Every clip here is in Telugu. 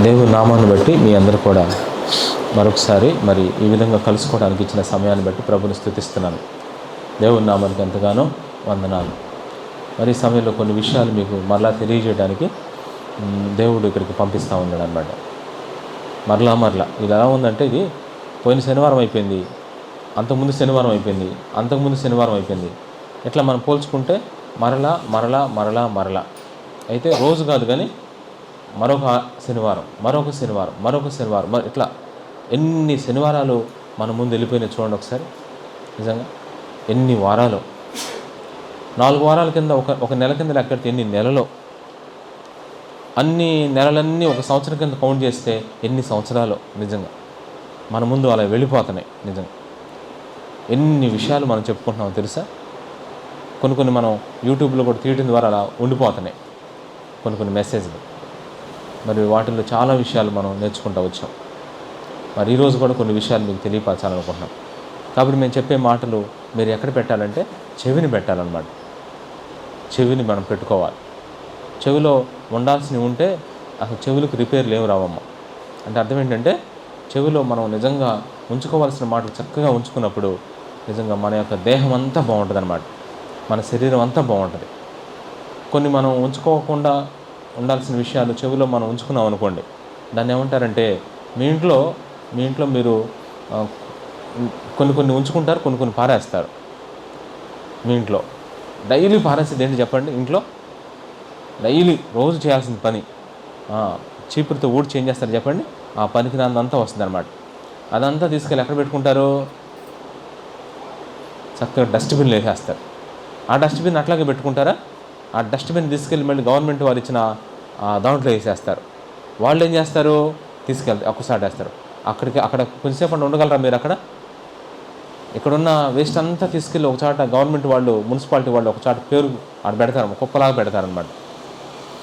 దేవుని నామాన్ని బట్టి మీ అందరూ కూడా మరొకసారి మరి ఈ విధంగా కలుసుకోవడానికి ఇచ్చిన సమయాన్ని బట్టి ప్రభుని స్తుతిస్తున్నాను. దేవుని నామానికి ఎంతగానో వందనాలు. మరి ఈ సమయంలో కొన్ని విషయాలు మీకు మరలా తెలియజేయడానికి దేవుడు ఇక్కడికి పంపిస్తూ ఉన్నాడు అన్నమాట. మరలా ఇది ఎలా ఉందంటే, ఇది పోయిన శనివారం అయిపోయింది, అంతకుముందు శనివారం అయిపోయింది, అంతకుముందు శనివారం అయిపోయింది. ఇట్లా మనం పోల్చుకుంటే మరలా అయితే రోజు కాదు కానీ మరొక శనివారం ఇట్లా ఎన్ని శనివారాలు మన ముందు వెళ్ళిపోయినాయి చూడండి ఒకసారి. నిజంగా ఎన్ని వారాలు, 4 వారాల కింద ఒక నెల కింద లెక్కెడితే ఎన్ని నెలలో, అన్ని నెలలన్నీ ఒక సంవత్సరం కింద కౌంట్ చేస్తే ఎన్ని సంవత్సరాలు నిజంగా మన ముందు అలా వెళ్ళిపోతున్నాయి. నిజంగా ఎన్ని విషయాలు మనం చెప్పుకుంటున్నామో తెలుసా. కొన్ని మనం యూట్యూబ్లో కూడా తీయటం ద్వారా అలా ఉండిపోతున్నాయి కొన్ని మెసేజ్లు. మరి వాటిల్లో చాలా విషయాలు మనం నేర్చుకుంటూ వచ్చాం. మరి ఈరోజు కూడా కొన్ని విషయాలు మీకు తెలియపరచాలనుకుంటున్నాం. కాబట్టి మేము చెప్పే మాటలు మీరు ఎక్కడ పెట్టాలంటే చెవిని పెట్టాలన్నమాట. చెవిని మనం పెట్టుకోవాలి. చెవిలో ఉండాల్సినవి ఉంటే అసలు చెవులకు రిపేర్లు ఏమి రావమ్మా. అంటే అర్థం ఏంటంటే, చెవిలో మనం నిజంగా ఉంచుకోవాల్సిన మాటలు చక్కగా ఉంచుకున్నప్పుడు నిజంగా మన యొక్క దేహం అంతా బాగుంటుంది అన్నమాట. మన శరీరం అంతా బాగుంటుంది. కొన్ని మనం ఉంచుకోకుండా ఉండాల్సిన విషయాలు చెవిలో మనం ఉంచుకున్నాం అనుకోండి, దాన్ని ఏమంటారంటే, మీ ఇంట్లో మీరు కొన్ని ఉంచుకుంటారు, కొన్ని పారేస్తారు. మీ ఇంట్లో డైలీ పారేసేది ఏంటి చెప్పండి? ఇంట్లో డైలీ రోజు చేయాల్సిన పని చీపురుతో ఊడ్చి ఏం చేస్తారు చెప్పండి? ఆ పనికి రాందంతా వస్తుంది అనమాట. అదంతా తీసుకెళ్ళి ఎక్కడ పెట్టుకుంటారు? చక్కగా డస్ట్బిన్లో వేసేస్తారు. ఆ డస్ట్బిన్ అట్లాగే పెట్టుకుంటారా? ఆ డస్ట్బిన్ తీసుకెళ్ళి మళ్ళీ గవర్నమెంట్ వారు ఇచ్చిన దాంట్లో వేసేస్తారు. వాళ్ళు ఏం చేస్తారు? తీసుకెళ్తే ఒక్కసారి వేస్తారు. అక్కడ కొంచెంసేపు ఉండగలరా మీరు? ఇక్కడున్న వేస్ట్ అంతా తీసుకెళ్ళి ఒక చాట గవర్నమెంట్ వాళ్ళు, మున్సిపాలిటీ వాళ్ళు ఒక చాట పేరు ఆడ పెడతారు, కుప్పలాగా పెడతారనమాట.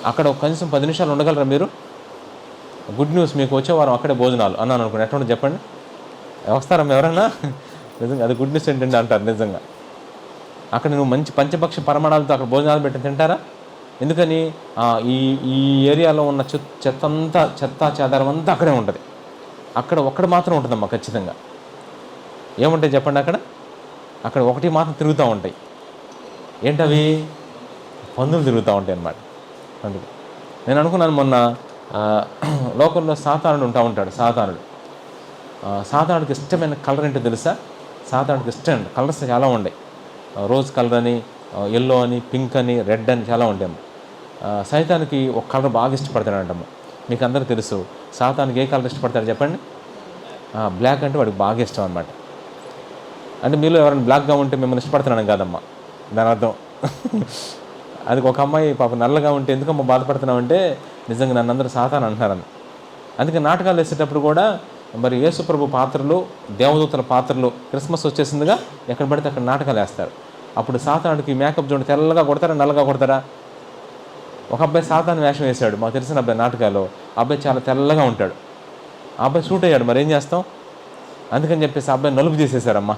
అక్కడ కనీసం 10 నిమిషాలు ఉండగలరా మీరు? గుడ్ న్యూస్, మీకు వచ్చే వారం అక్కడే భోజనాలు అన్నాను అనుకోండి, ఎట్లా ఉంటుంది చెప్పండి? వస్తారా ఎవరన్నా? నిజంగా అది గుడ్ న్యూస్ ఏంటంటే అంటారు. నిజంగా అక్కడ నువ్వు మంచి పంచపక్ష పరమాణాలతో అక్కడ భోజనాలు పెట్టి తింటారా? ఎందుకని? ఈ ఏరియాలో ఉన్న చెత్త చెదారం అంతా అక్కడే ఉంటుంది. అక్కడ ఒక్కటి మాత్రం ఉంటుందమ్మా ఖచ్చితంగా. ఏముంటాయి చెప్పండి? అక్కడ ఒకటి మాత్రం తిరుగుతూ ఉంటాయి. ఏంటవి? పందులు తిరుగుతూ ఉంటాయి అన్నమాట. అందుకు నేను అనుకున్నాను, మొన్న లోకంలో సాతానుడు ఉంటాడు. సాతానుడికి ఇష్టమైన కలర్ ఏంటో తెలుసా? సాతానుడికి ఇష్టమైన కలర్స్ చాలా ఉన్నాయి. రోజ్ కలర్ అని, ఎల్లో అని, పింక్ అని, రెడ్ అని చాలా ఉంటాయి. సైతానికి ఒక కలర్ బాగా ఇష్టపడతాడంటమ్మ. మీకు అందరికీ తెలుసు. సాతానికి ఏ కలర్ ఇష్టపడతాడు చెప్పండి? బ్లాక్ అంటే వాడికి బాగా ఇష్టం అనమాట. అంటే మీలో ఎవరైనా బ్లాక్గా ఉంటే మిమ్మల్ని ఇష్టపడుతున్నాను కాదమ్మా, దాని అర్థం. అది ఒక అమ్మాయి పాప నల్లగా ఉంటే ఎందుకమ్మా బాధపడుతున్నామంటే, నిజంగా నన్ను అందరూ సాతాను అంటున్నారని. అందుకే నాటకాలు వేసేటప్పుడు కూడా మరి యేసుప్రభు పాత్రలు, దేవదూతల పాత్రలు, క్రిస్మస్ వచ్చేసిందిగా ఎక్కడ పడితే అక్కడ నాటకాలు వేస్తారు. అప్పుడు సాతానుడికి మేకప్ చూడండి, తెల్లగా కొడతారా నల్లగా కొడతారా? ఒక అబ్బాయి సాతాను వేషం వేశాడు, మాకు తెలిసిన అబ్బాయి నాటకాలు. అబ్బాయి చాలా తెల్లగా ఉంటాడు. ఆ అబ్బాయి షూట్ అయ్యాడు. మరి ఏం చేస్తాం? అందుకని చెప్పేసి ఆ అబ్బాయి నలుపు చేసేసారమ్మా.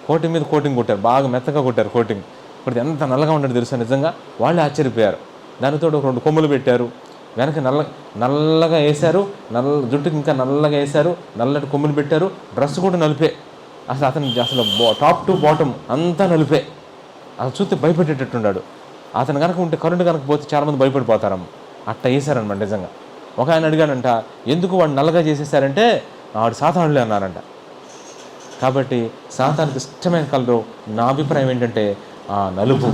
కోటింగ్ మీద కోటింగ్ కొట్టారు, బాగా మెత్తగా కొట్టారు కోటింగ్. ఇప్పుడు ఎంత నల్లగా ఉంటాడు తెలుసా? నిజంగా వాళ్ళే ఆశ్చర్యపోయారు. దానితో ఒక 2 కొమ్ములు పెట్టారు, వెనక నల్లగా వేశారు, జుట్టుకి ఇంకా నల్లగా వేశారు, నల్లటి కొమ్ములు పెట్టారు. డ్రెస్ కూడా నలిపే. అసలు టాప్ టు బాటమ్ అంతా నలిపే. అసలు చూస్తే భయపెట్టేటట్టున్నాడు. అతను కనుక ఉంటే, కరెంటు కనుక పోతే చాలామంది భయపడిపోతారమ్మ. అట్లా వేశారనమాట. నిజంగా ఒక ఆయన అడిగాడంట, ఎందుకు వాడు నల్లగా చేసేసారంటే వాడు సాతానులే అన్నారంట. కాబట్టి సాతానికి ఇష్టమైన కలరు, నా అభిప్రాయం ఏంటంటే నలుపు.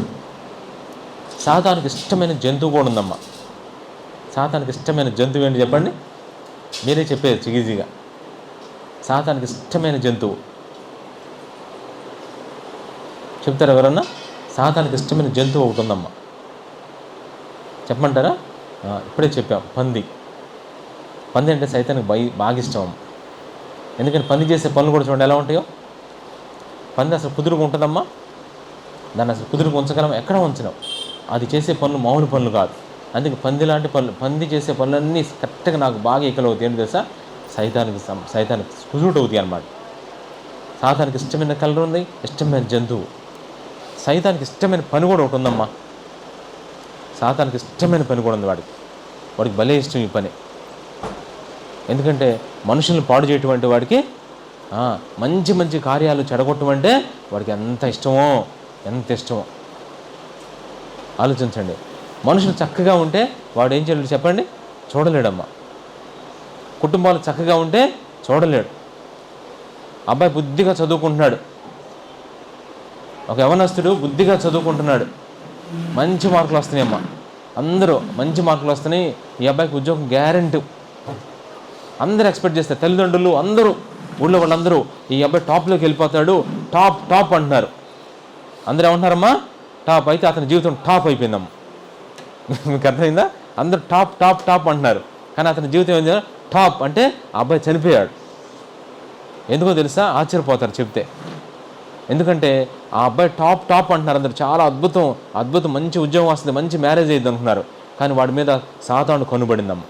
సాతానికి ఇష్టమైన జంతువు కూడా ఉందమ్మా. సాతానికి ఇష్టమైన జంతువు ఏంటి చెప్పండి? మీరే చెప్పేది ఈజీగా. సాతానికి ఇష్టమైన జంతువు చెప్తారు ఎవరన్నా? సాతానికి ఇష్టమైన జంతువు ఒకటి ఉందమ్మా. చెప్పమంటారా? ఇప్పుడే చెప్పాం, పంది. పంది అంటే సైతానికి బాగా ఇష్టం అమ్మ. ఎందుకంటే పంది చేసే పనులు కూడా చూడండి ఎలా ఉంటాయో. పంది అసలు కుదురుగా ఉంటుందమ్మా. దాన్ని అసలు కుదురుగా ఉంచగలం? ఎక్కడ ఉంచడం. అది చేసే పనులు మామూలు పనులు కాదు. అందుకే పంది లాంటి పనులు, పంది చేసే పనులన్నీ కరెక్ట్గా నాకు బాగా ఎక్కలవుతాయి. ఏంటి తెలుసా? సైతానికి కుదురుడు అవుతాయి అన్నమాట. సాతానికి ఇష్టమైన కలర్ ఉంది, ఇష్టమైన జంతువు. సైతానికి ఇష్టమైన పని కూడా ఒకటి ఉందమ్మా. సాతానికి ఇష్టమైన పని కూడా ఉంది వాడికి భలే ఇష్టం ఈ పని. ఎందుకంటే మనుషులను పాడు చేయటువంటి వాడికి మంచి మంచి కార్యాలు చెడగొట్టమంటే వాడికి ఎంత ఇష్టమో, ఎంత ఇష్టమో ఆలోచించండి. మనుషులు చక్కగా ఉంటే వాడు ఏం చేయలేడు చెప్పండి? చూడలేడమ్మా. కుటుంబాలు చక్కగా ఉంటే చూడలేడు. అబ్బాయి బుద్ధిగా చదువుకుంటున్నాడు, ఒక యవనస్తుడు బుద్ధిగా చదువుకుంటున్నాడు, మంచి మార్కులు వస్తున్నాయమ్మా, అందరూ మంచి మార్కులు వస్తున్నాయి, ఈ అబ్బాయికి ఉద్యోగం గ్యారెంటీ. అందరూ ఎక్స్పెక్ట్ చేస్తారు, తల్లిదండ్రులు అందరూ, ఊళ్ళో వాళ్ళందరూ ఈ అబ్బాయి టాప్లోకి వెళ్ళిపోతాడు, టాప్ టాప్ అంటున్నారు. అందరూ ఏమంటున్నారమ్మా? టాప్. అయితే అతని జీవితం టాప్ అయిపోయిందమ్మా. మీకు అర్థమైందా? అందరూ టాప్ టాప్ టాప్ అంటున్నారు, కానీ అతని జీవితం ఏంటంటే టాప్ అంటే ఆ అబ్బాయి చనిపోయాడు. ఎందుకో తెలుసా? ఆశ్చర్యపోతారు చెప్తే. ఎందుకంటే ఆ అబ్బాయి టాప్ టాప్ అంటున్నారు అందరు, చాలా అద్భుతం అద్భుతం, మంచి ఉద్యోగం వస్తుంది, మంచి మ్యారేజ్ అయ్యింది అనుకున్నారు. కానీ వాడి మీద సాతాను కన్నుబడిందమ్మ.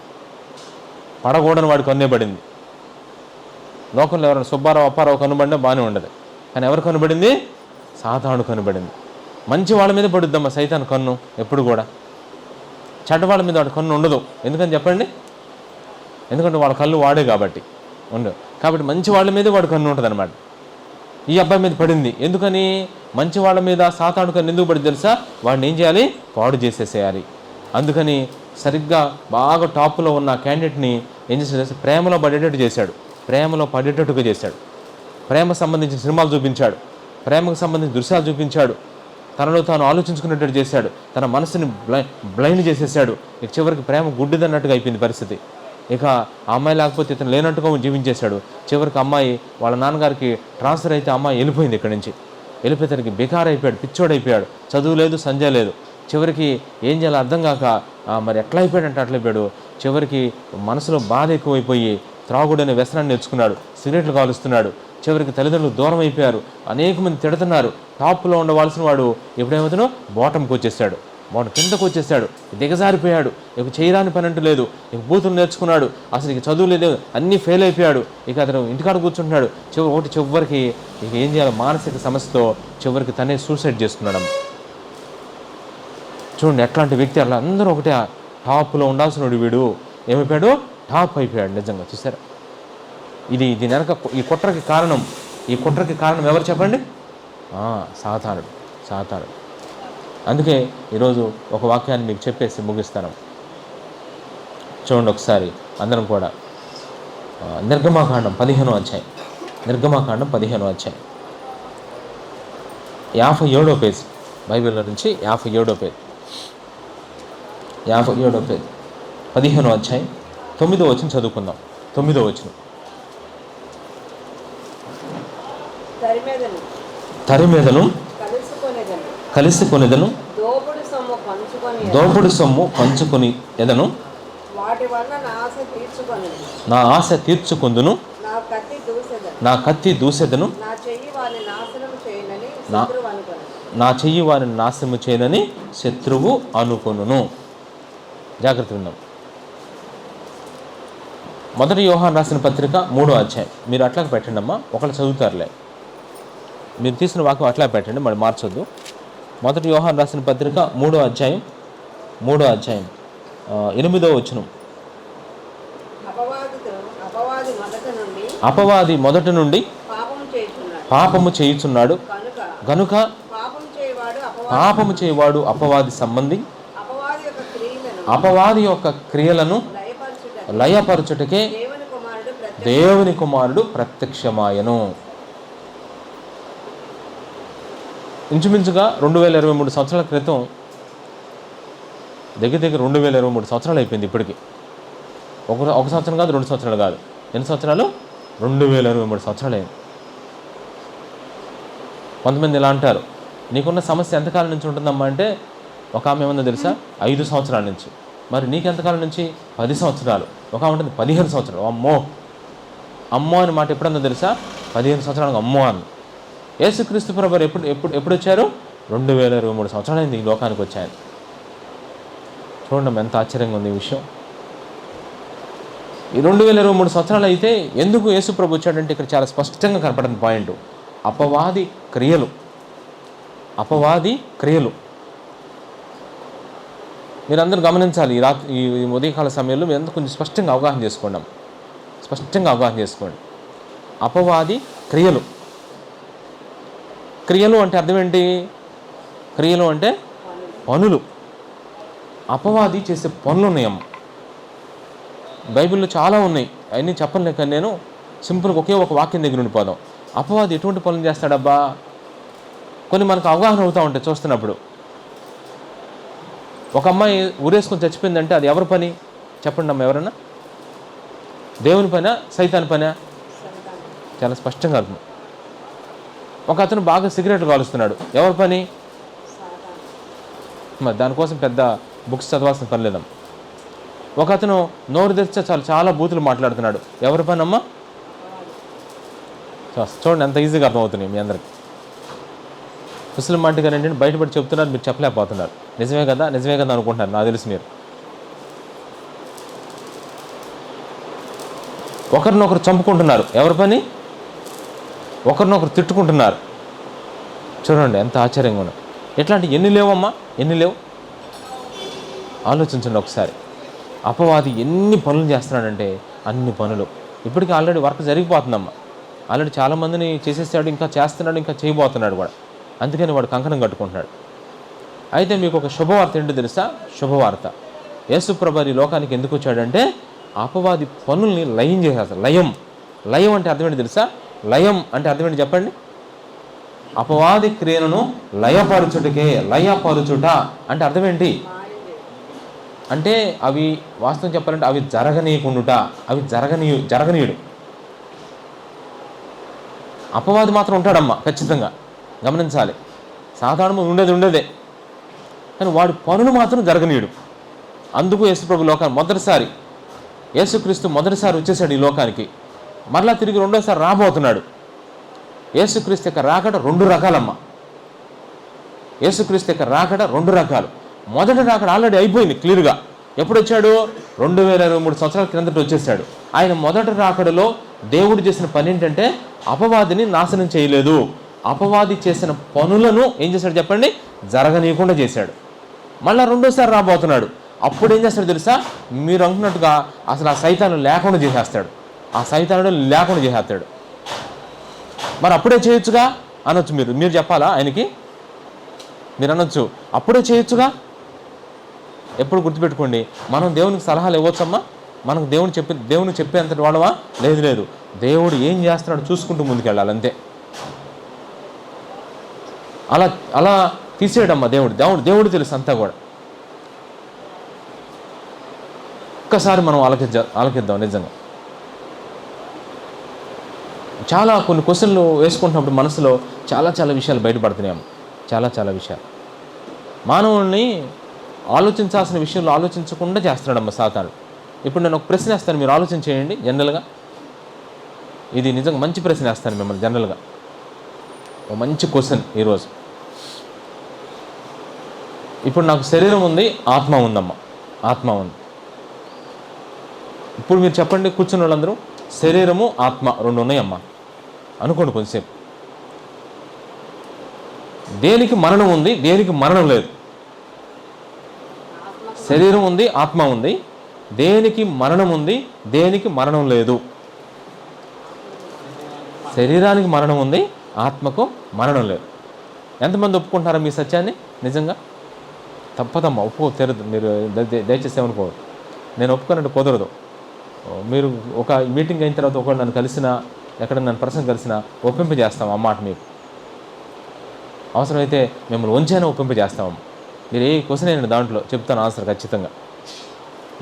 పడకూడని వాడు కన్నుబడింది. లోకంలో ఎవరైనా సుబ్బారావు అప్పారావు కనుబడినా బాగానే ఉండదు, కానీ ఎవరు కనుబడింది? సాతాను కనుబడింది. మంచి వాళ్ళ మీద పడుద్దమ్మ సైతాను కన్ను ఎప్పుడు కూడా. చెడ్డ వాళ్ళ మీద వాడి కన్ను ఉండదు. ఎందుకని చెప్పండి? ఎందుకంటే వాళ్ళ కళ్ళు వాడే కాబట్టి ఉండదు. కాబట్టి మంచి వాళ్ళ మీద వాడు కన్ను ఉంటుంది అనమాట. ఈ అబ్బాయి మీద పడింది. ఎందుకని? మంచి వాళ్ళ మీద సాతాను కన్ను ఎందుకు పడింది తెలుసా? వాడిని ఏం చేయాలి? పాడు చేసేసేయాలి. అందుకని సరిగ్గా బాగా టాప్లో ఉన్న క్యాండిడేట్ని ఏం చేశాడు? ప్రేమలో పడేటట్టు చేశాడు, ప్రేమలో పడేటట్టుగా చేశాడు. ప్రేమ సంబంధించిన సినిమాలు చూపించాడు, ప్రేమకు సంబంధించిన దృశ్యాలు చూపించాడు, తనలో తాను ఆలోచించుకునేటట్టు చేశాడు, తన మనసుని బ్లైండ్ చేసేసాడు. ఇక చివరికి ప్రేమ గుడ్డిదన్నట్టుగా అయిపోయింది పరిస్థితి. ఇక ఆ అమ్మాయి లేకపోతే ఇతను లేనట్టుగా జీవించేశాడు. చివరికి అమ్మాయి వాళ్ళ నాన్నగారికి ట్రాన్స్ఫర్ అయితే అమ్మాయి వెళ్ళిపోయింది ఇక్కడి నుంచి. వెళ్ళిపోయేసరికి బెకార్ అయిపోయాడు, పిచ్చోడైపోయాడు, చదువు లేదు, సంజయ్ లేదు. చివరికి ఏం చేయాలో అర్థం కాక మరి ఎట్లా అయిపోయాడంటే అట్లా అయిపోయాడు. చివరికి మనసులో బాధ ఎక్కువైపోయి త్రాగుడనే వ్యసనాన్ని నేర్చుకున్నాడు, సిగరెట్లు కాలుస్తున్నాడు. చివరికి తల్లిదండ్రులు దూరం అయిపోయారు, అనేక మంది తిడుతున్నారు. టాప్లో ఉండవలసిన వాడు ఎప్పుడేమవుతాడో బాటంకి వచ్చేసాడు, బాటం కిందకు వచ్చేసాడు, దిగజారిపోయాడు. ఇక చేయరాని పని అంటూ లేదు. ఇక బూతులు నేర్చుకున్నాడు, అసలు ఇక చదువు లేదు, అన్నీ ఫెయిల్ అయిపోయాడు. ఇక అతను ఇంటికాడ కూర్చుంటున్నాడు. చివరికి ఇక ఏం చేయాలి? మానసిక సమస్యతో చివరికి తనే సూసైడ్ చేసుకున్నాడు. చూడండి ఎట్లాంటి వ్యక్తి. అలా అందరూ ఒకటే, టాప్లో ఉండాల్సిన వీడు ఏమైపోయాడు? టాప్ అయిపోయాడు. నిజంగా చూసారా? దీని వెనక ఈ కుట్రకి కారణం ఎవరు చెప్పండి? సాతానుడు. అందుకే ఈరోజు ఒక వాక్యాన్ని మీకు చెప్పేసి ముగిస్తాను. చూడండి ఒకసారి అందరం కూడా నిర్గమాకాండం 15వ అధ్యాయం, నిర్గమాకాండం 15వ అధ్యాయం 57వ పేజ్, బైబిల్లో నుంచి 57వ పేజ్, 57వ పేజ్ 15వ అధ్యాయం 9వ వచనం చదువుకుందాం. 9వ వచనం. తరిమేదను కలిసికొనేదను, దోపుడు సొమ్ము పంచుకొని ఎదను, నా ఆశ తీర్చుకొందును, నా కత్తి దూసెదను, నా చెయ్యి వారిని నాశనము చేయనని శత్రువు అనుకొనును. జాగ్రత్త విన్నాం. మొదటి యోహాను రాసిన పత్రిక 3వ అధ్యాయం. మీరు అట్లాగే పెట్టండి అమ్మా, ఒకళ్ళు చదువుతారులే. మీరు తీసిన వాక్యం అట్లా పెట్టండి, మరి మార్చొద్దు. మొదటి యోహాను రాసిన పత్రిక 3వ అధ్యాయం 8వ వచనం. అపవాది మొదట నుండి పాపము చేయుచున్నాడు గనుక పాపము చేయవాడు అపవాది సంబంధి, అపవాది యొక్క క్రియలను లయపరచుటకే దేవుని కుమారుడు ప్రత్యక్షమాయను. ఇంచుమించుగా 2023 సంవత్సరాల క్రితం, దగ్గర 2023 సంవత్సరాలు అయిపోయింది ఇప్పటికి. ఒక సంవత్సరం కాదు, 2 సంవత్సరాలు కాదు. ఎన్ని సంవత్సరాలు? 2023 సంవత్సరాలు అయింది. కొంతమంది ఇలా అంటారు, నీకున్న సమస్య ఎంతకాలం నుంచి ఉంటుందమ్మా అంటే, ఒక ఆమె ఏమన్నా తెలుసా? 5 సంవత్సరాల నుంచి. మరి నీకెంతకాలం నుంచి? 10 సంవత్సరాలు. ఒక ఆమె ఉంటుంది 15 సంవత్సరాలు. అమ్మో అని మాట ఎప్పుడన్నా తెలుసా? 15 సంవత్సరాలకు అమ్మో అని. యేసుక్రీస్తు ప్రభు ఎప్పుడు వచ్చారు? 2023 సంవత్సరాలు అయింది ఈ లోకానికి వచ్చాయని. చూడండి ఎంత ఆశ్చర్యంగా ఉంది ఈ విషయం. ఈ 2023 సంవత్సరాలు అయితే ఎందుకు యేసు ప్రభు వచ్చాడంటే ఇక్కడ చాలా స్పష్టంగా కనపడిన పాయింట్, అపవాది క్రియలు. మీరందరూ గమనించాలి. ఈ ఉదయకాల సమయంలో మీరందరూ కొంచెం స్పష్టంగా అవగాహన చేసుకున్నాం. స్పష్టంగా అవగాహన చేసుకోండి. అపవాది క్రియలు. క్రియలు అంటే అర్థం ఏంటి? క్రియలు అంటే పనులు. అపవాది చేసే పనులు ఉన్నాయమ్మ. బైబిల్లో చాలా ఉన్నాయి, అవన్నీ చెప్పలేక నేను సింపుల్గా ఒకే ఒక వాక్యం దగ్గర ఉండిపోదాం. అపవాది ఎటువంటి పనులు చేస్తాడబ్బా? కొన్ని మనకు అవగాహన అవుతూ ఉంటాయి చూస్తున్నప్పుడు. ఒక అమ్మాయి ఊరేసుకొని చచ్చిపోయిందంటే అది ఎవరి పని చెప్పండి అమ్మ? ఎవరన్నా? దేవుని పనా, సైతాన్ పనా? చాలా స్పష్టంగా అర్థం. ఒక అతను బాగా సిగరెట్లు కాలుస్తున్నాడు, ఎవరి పని? మరి దానికోసం పెద్ద బుక్స్ చదవాల్సిన పని లేదమ్మా. ఒక అతను నోరు తెరిస్తే చాలా బూతులు మాట్లాడుతున్నాడు, ఎవరి పని అమ్మా? చూడండి ఎంత ఈజీగా అర్థమవుతున్నాయి మీ అందరికి. ముస్లిం ఆంటీ గారు ఏంటంటే బయటపడి చెప్తున్నారు, మీరు చెప్పలేకపోతున్నారు. నిజమే కదా అనుకుంటున్నారు, నాకు తెలుసు. మీరు ఒకరినొకరు చంపుకుంటున్నారు, ఎవరి పని? ఒకరినొకరు తిట్టుకుంటున్నారు. చూడండి ఎంత ఆశ్చర్యంగా ఉన్నాయి. ఎట్లాంటి ఎన్ని లేవమ్మా, ఎన్ని లేవు? ఆలోచించండి ఒకసారి. అపవాది ఎన్ని పనులు చేస్తున్నాడంటే అన్ని పనులు. ఇప్పటికీ ఆల్రెడీ వర్క్ జరిగిపోతుందమ్మా. ఆల్రెడీ చాలామందిని చేసేసాడు, ఇంకా చేస్తున్నాడు, ఇంకా చేయబోతున్నాడు కూడా. అందుకని వాడు కంకణం కట్టుకుంటున్నాడు. అయితే మీకు ఒక శుభవార్త ఏంటో తెలుసా? శుభవార్త. యేసుప్రభు ఈ లోకానికి ఎందుకు వచ్చాడంటే అపవాది పనుల్ని లయం చేసేస్తాడు. లయం అంటే అర్థం ఏంటి తెలుసా? లయం అంటే అర్థం ఏంటి చెప్పండి? అపవాది క్రియలను లయపరచుటకే. లయపరచుట అంటే అర్థం ఏంటి? అంటే అవి వాస్తవం చెప్పాలంటే అవి జరగనీయకుండుట, అవి జరగనీయుడు. అపవాది మాత్రం ఉంటాడమ్మా, ఖచ్చితంగా గమనించాలి. సాధారణంగా ఉండేదే, కానీ వాడి పనులు మాత్రం జరగనీయుడు. అందుకు యేసుప్రభు లోకాన్ని యేసుక్రీస్తు మొదటిసారి వచ్చేసాడు ఈ లోకానికి. మరలా తిరిగి రెండోసారి రాబోతున్నాడు. యేసుక్రీస్తు యొక్క రాకడ 2 రకాలమ్మా. యేసుక్రీస్తు యొక్క రాకడ 2 రకాలు. మొదటి రాకడ ఆల్రెడీ అయిపోయింది క్లియర్గా. ఎప్పుడు వచ్చాడు? 2023 సంవత్సరాల క్రిందట వచ్చేసాడు. ఆయన మొదటి రాకడలో దేవుడు చేసిన పని ఏంటంటే అపవాదిని నాశనం చేయలేదు. అపవాది చేసిన పనులను ఏం చేశాడు చెప్పండి? జరగనీయకుండా చేశాడు. మళ్ళీ రెండోసారి రాబోతున్నాడు. అప్పుడు ఏం చేస్తాడు తెలుసా? మీరు అనుకున్నట్టుగా అసలు ఆ సైతాను లేకుండా చేసేస్తాడు. మరి అప్పుడే చేయొచ్చుగా అనొచ్చు. మీరు చెప్పాలా ఆయనకి? మీరు అనొచ్చు అప్పుడే చేయొచ్చుగా. ఎప్పుడు గుర్తుపెట్టుకోండి, మనం దేవునికి సలహాలు ఇవ్వచ్చమ్మా. మనకు దేవుని చెప్పేంతటి వాడవా? లేదు. దేవుడు ఏం చేస్తున్నాడు చూసుకుంటూ ముందుకెళ్ళాలి, అంతే. అలా తీసేయడమ్మా దేవుడు తెలుసు అంతా కూడా. ఒక్కసారి మనం ఆలకిద్దాం నిజంగా. చాలా కొన్ని క్వశ్చన్లు వేసుకుంటున్నప్పుడు మనసులో చాలా విషయాలు బయటపడుతున్నాయమ్మ. చాలా విషయాలు మానవుల్ని ఆలోచించాల్సిన విషయంలో ఆలోచించకుండా చేస్తున్నాడమ్మ సాతాను. ఇప్పుడు నేను ఒక ప్రశ్న వేస్తాను, మీరు ఆలోచన చేయండి. జనరల్గా ఇది నిజంగా మంచి ప్రశ్న వేస్తాను మిమ్మల్ని. జనరల్గా ఒక మంచి క్వశ్చన్ ఈరోజు. ఇప్పుడు నాకు శరీరం ఉంది, ఆత్మ ఉందమ్మా. ఆత్మ ఉంది. ఇప్పుడు మీరు చెప్పండి, కూర్చున్న వాళ్ళందరూ, శరీరము ఆత్మ 2 ఉన్నాయమ్మా అనుకోండి కొంచెంసేపు. దేనికి మరణం ఉంది, దేనికి మరణం లేదు? శరీరం ఉంది, ఆత్మ ఉంది. దేనికి మరణం ఉంది, దేనికి మరణం లేదు? శరీరానికి మరణం ఉంది, ఆత్మకు మరణం లేదు. ఎంతమంది ఒప్పుకుంటారా మీ సత్యాన్ని? నిజంగా తప్పదమ్మా, ఒప్పుకోరు. మీరు దయచేసి ఏమనుకోరు, నేను ఒప్పుకున్నట్టు కుదరదు. మీరు ఒక మీటింగ్ అయిన తర్వాత ఒకళ్ళు నన్ను కలిసినా, ఎక్కడ నన్ను పర్సన్ కలిసినా ఒప్పింపజేస్తాం అన్నమాట. మీకు అవసరమైతే మిమ్మల్ని వంచైనా ఒప్పింపజేస్తామమ్మ. మీరు ఏ క్వశ్చన్ అయినా దాంట్లో చెప్తాను ఆన్సర్ ఖచ్చితంగా.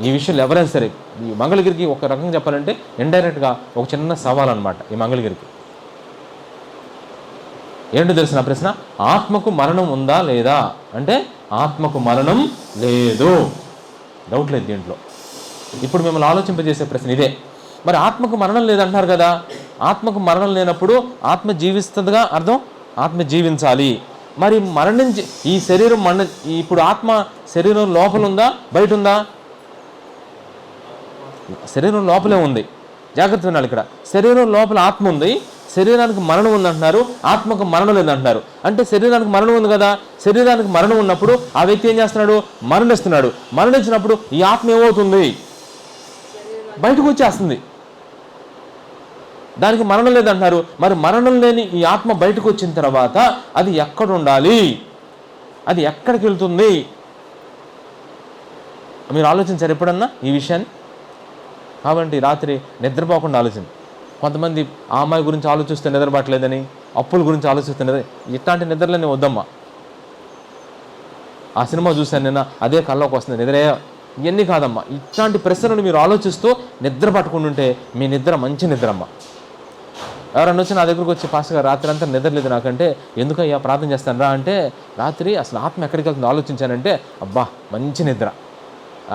ఈ విషయంలో ఎవరైనా సరే, ఈ మంగళగిరికి ఒక రకంగా చెప్పాలంటే ఇండైరెక్ట్గా ఒక చిన్న సవాల్ అనమాట ఈ మంగళగిరికి. ఏంటో తెలిసిన ప్రశ్న, ఆత్మకు మరణం ఉందా లేదా అంటే ఆత్మకు మరణం లేదు, డౌట్ లేదు దీంట్లో. ఇప్పుడు మిమ్మల్ని ఆలోచింపజేసే ప్రశ్న ఇదే. మరి ఆత్మకు మరణం లేదంటున్నారు కదా, ఆత్మకు మరణం లేనప్పుడు ఆత్మ జీవిస్తుందిగా అర్థం, ఆత్మ జీవించాలి. మరి మరణించి ఈ శరీరం ఇప్పుడు ఆత్మ శరీరం లోపల ఉందా బయట ఉందా? శరీరం లోపలే ఉంది. జాగ్రత్త వినాలి. ఇక్కడ శరీరం లోపల ఆత్మ ఉంది, శరీరానికి మరణం ఉందంటున్నారు, ఆత్మకు మరణం లేదంటున్నారు. అంటే శరీరానికి మరణం ఉంది కదా, శరీరానికి మరణం ఉన్నప్పుడు ఆ వ్యక్తి ఏం చేస్తున్నాడు? మరణిస్తున్నాడు. మరణించినప్పుడు ఈ ఆత్మ ఏమవుతుంది? బయటకు వచ్చేస్తుంది. దానికి మరణం లేదంటున్నారు. మరి మరణం లేని ఈ ఆత్మ బయటకు వచ్చిన తర్వాత అది ఎక్కడ ఉండాలి, అది ఎక్కడికి వెళ్తుంది? మీరు ఆలోచించారు ఎప్పుడన్నా ఈ విషయాన్ని? కాబట్టి రాత్రి నిద్రపోకుండా ఆలోచించండి. కొంతమంది ఆ అమ్మాయి గురించి ఆలోచిస్తే నిద్రపట్టలేదని, అప్పుల గురించి ఆలోచిస్తే ఇట్లాంటి నిద్రలన్నీ వద్దమ్మా. ఆ సినిమా చూశాను నిన్న, అదే కళ్ళలోకి వస్తుంది నిద్రే, ఇవన్నీ కాదమ్మా. ఇట్లాంటి ప్రశ్నలు మీరు ఆలోచిస్తూ నిద్ర పట్టుకుంటుంటే మీ నిద్ర మంచి నిద్ర అమ్మ. ఎవరన్నా వచ్చి నా దగ్గరకు వచ్చి పాస్టర్ గారు రాత్రి అంతా నిద్ర లేదు నాకంటే, ఎందుకయ్యా ప్రార్థన చేస్తాను రా అంటే, రాత్రి అసలు ఆత్మ ఎక్కడికి వెళ్తుందో ఆలోచించానంటే అబ్బా మంచి నిద్ర.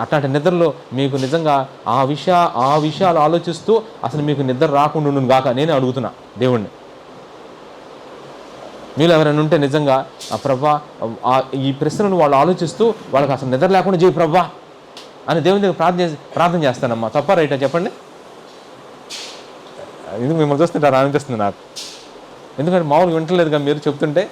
అట్లాంటి నిద్రలో మీకు నిజంగా ఆ విషయాలు ఆలోచిస్తూ అసలు మీకు నిద్ర రాకుండా ఉండును గాక నేనే అడుగుతున్నా దేవుణ్ణి. మీరు ఎవరైనా ఉంటే నిజంగా ఆ ప్రభా ఈ ప్రశ్నను వాళ్ళు ఆలోచిస్తూ వాళ్ళకి అసలు నిద్ర లేకుండా చేయి ప్రభా అని దేవుని దగ్గర ప్రార్థన చేస్తానమ్మా. తప్ప రైటా చెప్పండి? ఇది మిమ్మల్ని చూస్తుంటారు అనిపిస్తుంది నాకు. ఎందుకంటే మామూలుగా వింటలేదుగా మీరు చెప్తుంటే.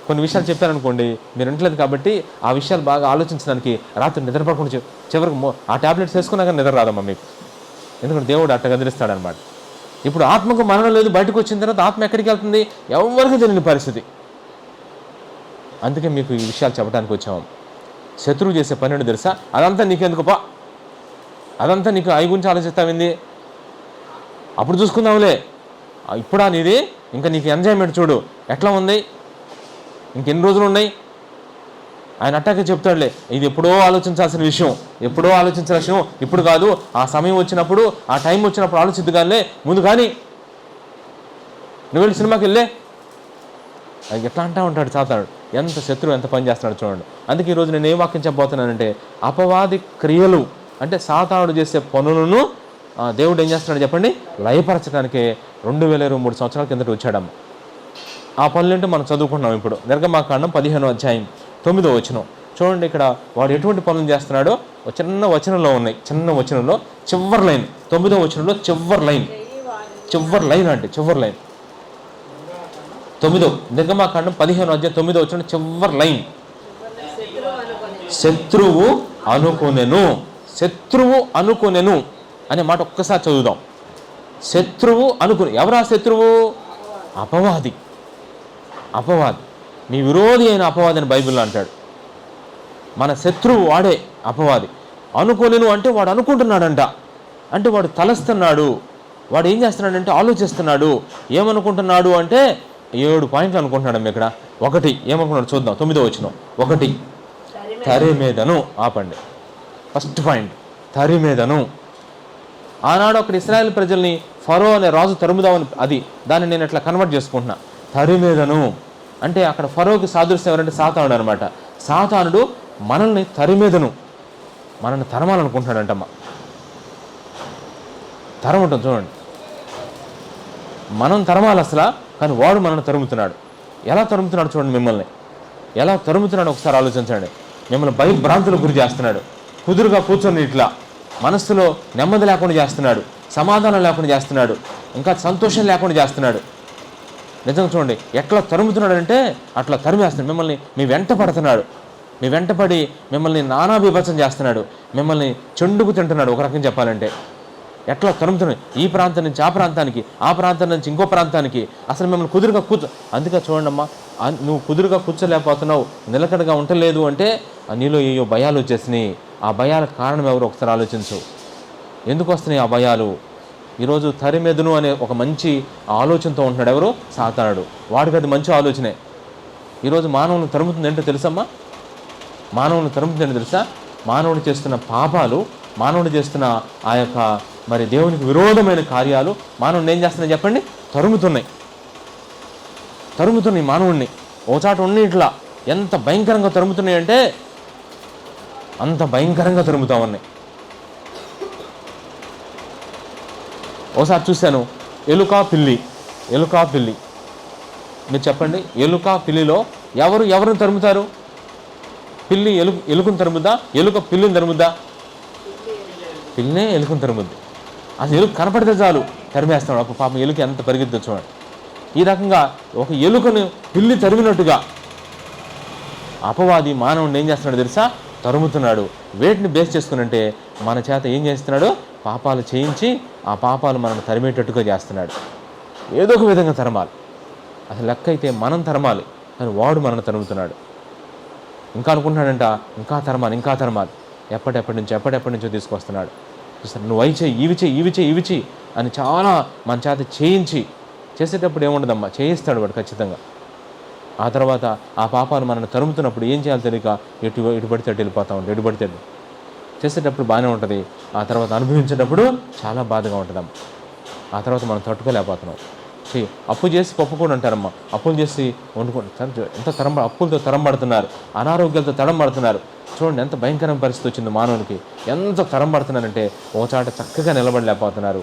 కొన్ని విషయాలు చెప్పారనుకోండి, మీరు వింటలేదు కాబట్టి ఆ విషయాలు బాగా ఆలోచించడానికి రాత్రి నిద్రపడకుండా చివరికి ఆ ట్యాబ్లెట్స్ వేసుకున్నాక నిద్ర రాదమ్మా మీకు. ఎందుకంటే దేవుడు అట్ట గదిలిస్తాడనమాట. ఇప్పుడు ఆత్మకు మరణం లేదు, బయటకు వచ్చిన తర్వాత ఆత్మ ఎక్కడికి వెళ్తుంది ఎవరికి తెలియని పరిస్థితి. అందుకే మీకు ఈ విషయాలు చెప్పడానికి వచ్చాము. శత్రువు చేసే పని తెలుసా? అదంతా నీకెందుకుపా, అదంతా నీకు అవి గురించి ఆలోచిస్తావింది, అప్పుడు చూసుకుందాంలే, ఇప్పుడా నీది, ఇంకా నీకు ఎంజాయ్మెంట్ చూడు ఎట్లా ఉంది, ఇంకెన్ని రోజులు ఉన్నాయి. ఆయన అట్టాకే చెప్తాడులే, ఇది ఎప్పుడో ఆలోచించాల్సిన విషయం, ఎప్పుడో ఆలోచించాల్సిన విషయం, ఇప్పుడు కాదు, ఆ సమయం వచ్చినప్పుడు, ఆ టైం వచ్చినప్పుడు ఆలోచిద్దు కానీ ముందు కానీ నువ్వు వెళ్ళి సినిమాకి వెళ్ళే. అది ఎట్లా అంటా ఉంటాడు సాతానుడు. ఎంత శత్రువు ఎంత పని చేస్తున్నాడు చూడండి. అందుకే ఈరోజు నేను ఏం వాక్యం చెప్పబోతున్నానంటే, అపవాది క్రియలు అంటే సాతానుడు చేసే పనులను దేవుడు ఏం చేస్తున్నాడు చెప్పండి? లయపరచడానికే 2023 సంవత్సరాల కిందట వచ్చాడమ్మ. ఆ పనులేంటో మనం చదువుకుంటున్నాం ఇప్పుడు. నిర్గమాకాండం 15వ అధ్యాయం 9వ వచనం చూడండి. ఇక్కడ వాడు ఎటువంటి పనులు చేస్తున్నాడో చిన్న వచనంలో ఉన్నాయి. చిన్న వచనంలో చివరి లైన్, 9వ వచనంలో చివరి లైన్ అంటే చివరి లైన్ 9 నిర్గమాకాండం 15వ అధ్యాయం 9వ వచనం చివరి లైన్, శత్రువు అనుకొనెను అనే మాట ఒక్కసారి చదువుదాం. శత్రువు అనుకుని, ఎవరా శత్రువు? అపవాది. మీ విరోధి అయిన అపవాది అని బైబిల్లో అంటాడు. మన శత్రువు వాడే అపవాది. అనుకోలేను అంటే వాడు అనుకుంటున్నాడంట, అంటే వాడు తలస్తున్నాడు, వాడు ఏం చేస్తున్నాడంటే ఆలోచిస్తున్నాడు. ఏమనుకుంటున్నాడు అంటే 7 పాయింట్లు అనుకుంటున్నాడు. ఇక్కడ 1 ఏమనుకున్నాడు చూద్దాం. 9వ వచనం 1 తరిమేదను. ఆపండి. ఫస్ట్ పాయింట్ తరిమేదను. ఆనాడు అక్కడ ఇశ్రాయేల్ ప్రజల్ని ఫరో అనే రాజు తరుముదామని దాన్ని నేను ఇట్లా కన్వర్ట్ చేసుకుంటున్నా. తరిమేదను అంటే అక్కడ ఫరోకి సాదృశ్యం ఎవరంటే సాతానుడు అనమాట. సాతానుడు మనల్ని తరిమేదను, మనల్ని తరమాలనుకుంటున్నాడంటమ్మా. తరమటం చూడండి, మనం తరమాలి అసలు, కానీ వాడు మనల్ని తరుముతున్నాడు. ఎలా తరుముతున్నాడు చూడండి, మిమ్మల్ని ఎలా తరుముతున్నాడు ఒకసారి ఆలోచించండి. మిమ్మల్ని భయభ్రాంతులకు గురి చేస్తున్నాడు. కుదురుగా కూర్చొని ఇట్లా మనస్సులో నెమ్మది లేకుండా చేస్తున్నాడు, సమాధానం లేకుండా చేస్తున్నాడు, ఇంకా సంతోషం లేకుండా చేస్తున్నాడు. నిజంగా చూడండి ఎట్లా తరుముతున్నాడంటే అట్లా తరిమేస్తున్నాడు. మిమ్మల్ని మీ వెంట పడుతున్నాడు, మీ వెంటపడి మిమ్మల్ని నానా బీభత్సం చేస్తున్నాడు, మిమ్మల్ని చెండుకు తింటున్నాడు. ఒక రకంగా చెప్పాలంటే ఎట్లా తరుముతున్నాడు. ఈ ప్రాంతం నుంచి ఆ ప్రాంతానికి, ఆ ప్రాంతం నుంచి ఇంకో ప్రాంతానికి. అసలు మిమ్మల్ని కుదురుగా అందుకే చూడండి అమ్మా, నువ్వు కుదురుగా కూర్చోలేకపోతున్నావు, నిలకడగా ఉండలేదు అంటే నీలో ఏయో భయాలు వచ్చేసినాయి. ఆ భయాలకు కారణం ఎవరు ఒకసారి ఆలోచించు. ఎందుకు వస్తున్నాయి ఆ భయాలు? ఈరోజు తరిమెదును అనే ఒక మంచి ఆలోచనతో ఉంటున్నాడు ఎవరు? సాతానుడు. వాడికి అది మంచి ఆలోచనే. ఈరోజు మానవుని తరుముతుంది ఏంటో తెలుసమ్మా? మానవుని తరుముతుంది ఏంటో తెలుసా? మానవుడు చేస్తున్న పాపాలు, మానవుడు చేస్తున్న ఆ యొక్క మరి దేవునికి విరోధమైన కార్యాలు మానవుడిని ఏం చేస్తున్నాయి చెప్పండి? తరుముతున్నాయి మానవుడిని. ఓచాట ఉండి ఇట్లా ఎంత భయంకరంగా తరుముతున్నాయి అంటే అంత భయంకరంగా తరుముతా ఉన్నాయి. ఓసారి చూశాను, ఎలుక పిల్లి. మీరు చెప్పండి, ఎలుక పిల్లిలో ఎవరిని తరుముతారు? పిల్లి ఎలుకను తరుముద్దా? ఎలుక పిల్లిని తరుముద్దా? పిల్లినే ఎలుకను తరుముద్ది. అసలు ఎలుక కనపడితే చాలు తరిమేస్తాడు. అప్పుడు పాపం ఎలుక ఎంత పరిగెత్తుందో చూడండి. ఈ రకంగా ఒక ఎలుకను పిల్లి తరిమినట్టుగా అపవాది మానవుడిని ఏం చేస్తున్నాడు తెలుసా? తరుముతున్నాడు. వేటిని బేస్ చేసుకునంటే మన చేత ఏం చేస్తున్నాడు? పాపాలు చేయించి ఆ పాపాలు మనల్ని తరిమేటట్టుగా చేస్తున్నాడు. ఏదో ఒక విధంగా తరమాలి. అసలు లెక్క అయితే మనం తరమాలి, కానీ వాడు మనల్ని తరుముతున్నాడు. ఇంకా అనుకుంటున్నాడంట, ఇంకా తరమాలి. ఎప్పటి నుంచో తీసుకొస్తున్నాడు. చూస్తారు, నువ్వు అవి చెయ్యి, ఇవి చెయ్యి అని చాలా మన చేత చేసేటప్పుడు ఏముండదమ్మా, చేయిస్తాడు వాడు ఖచ్చితంగా. ఆ తర్వాత ఆ పాపాలు మనల్ని తరుముతున్నప్పుడు ఏం చేయాలో తెలియక ఎటు పడితే అటు వెళ్ళిపోతూ ఉంటాం. ఎటు పడితే చేసేటప్పుడు బాగానే ఉంటుంది, ఆ తర్వాత అనుభవించేటప్పుడు చాలా బాధగా ఉంటుందమ్మా. ఆ తర్వాత మనం తట్టుకోలేకపోతున్నాం. అప్పు చేసి పప్పు కూడా అంటారమ్మా. అప్పులు చేసి వండుకుంటారు. ఎంత అప్పులతో తరం పడుతున్నారు, అనారోగ్యాలతో తరం పడుతున్నారు. చూడండి ఎంత భయంకరమైన పరిస్థితి వచ్చింది మానవునికి. ఎంత తరం పడుతున్నారంటే ఓ చాట చక్కగా నిలబడలేకపోతున్నారు.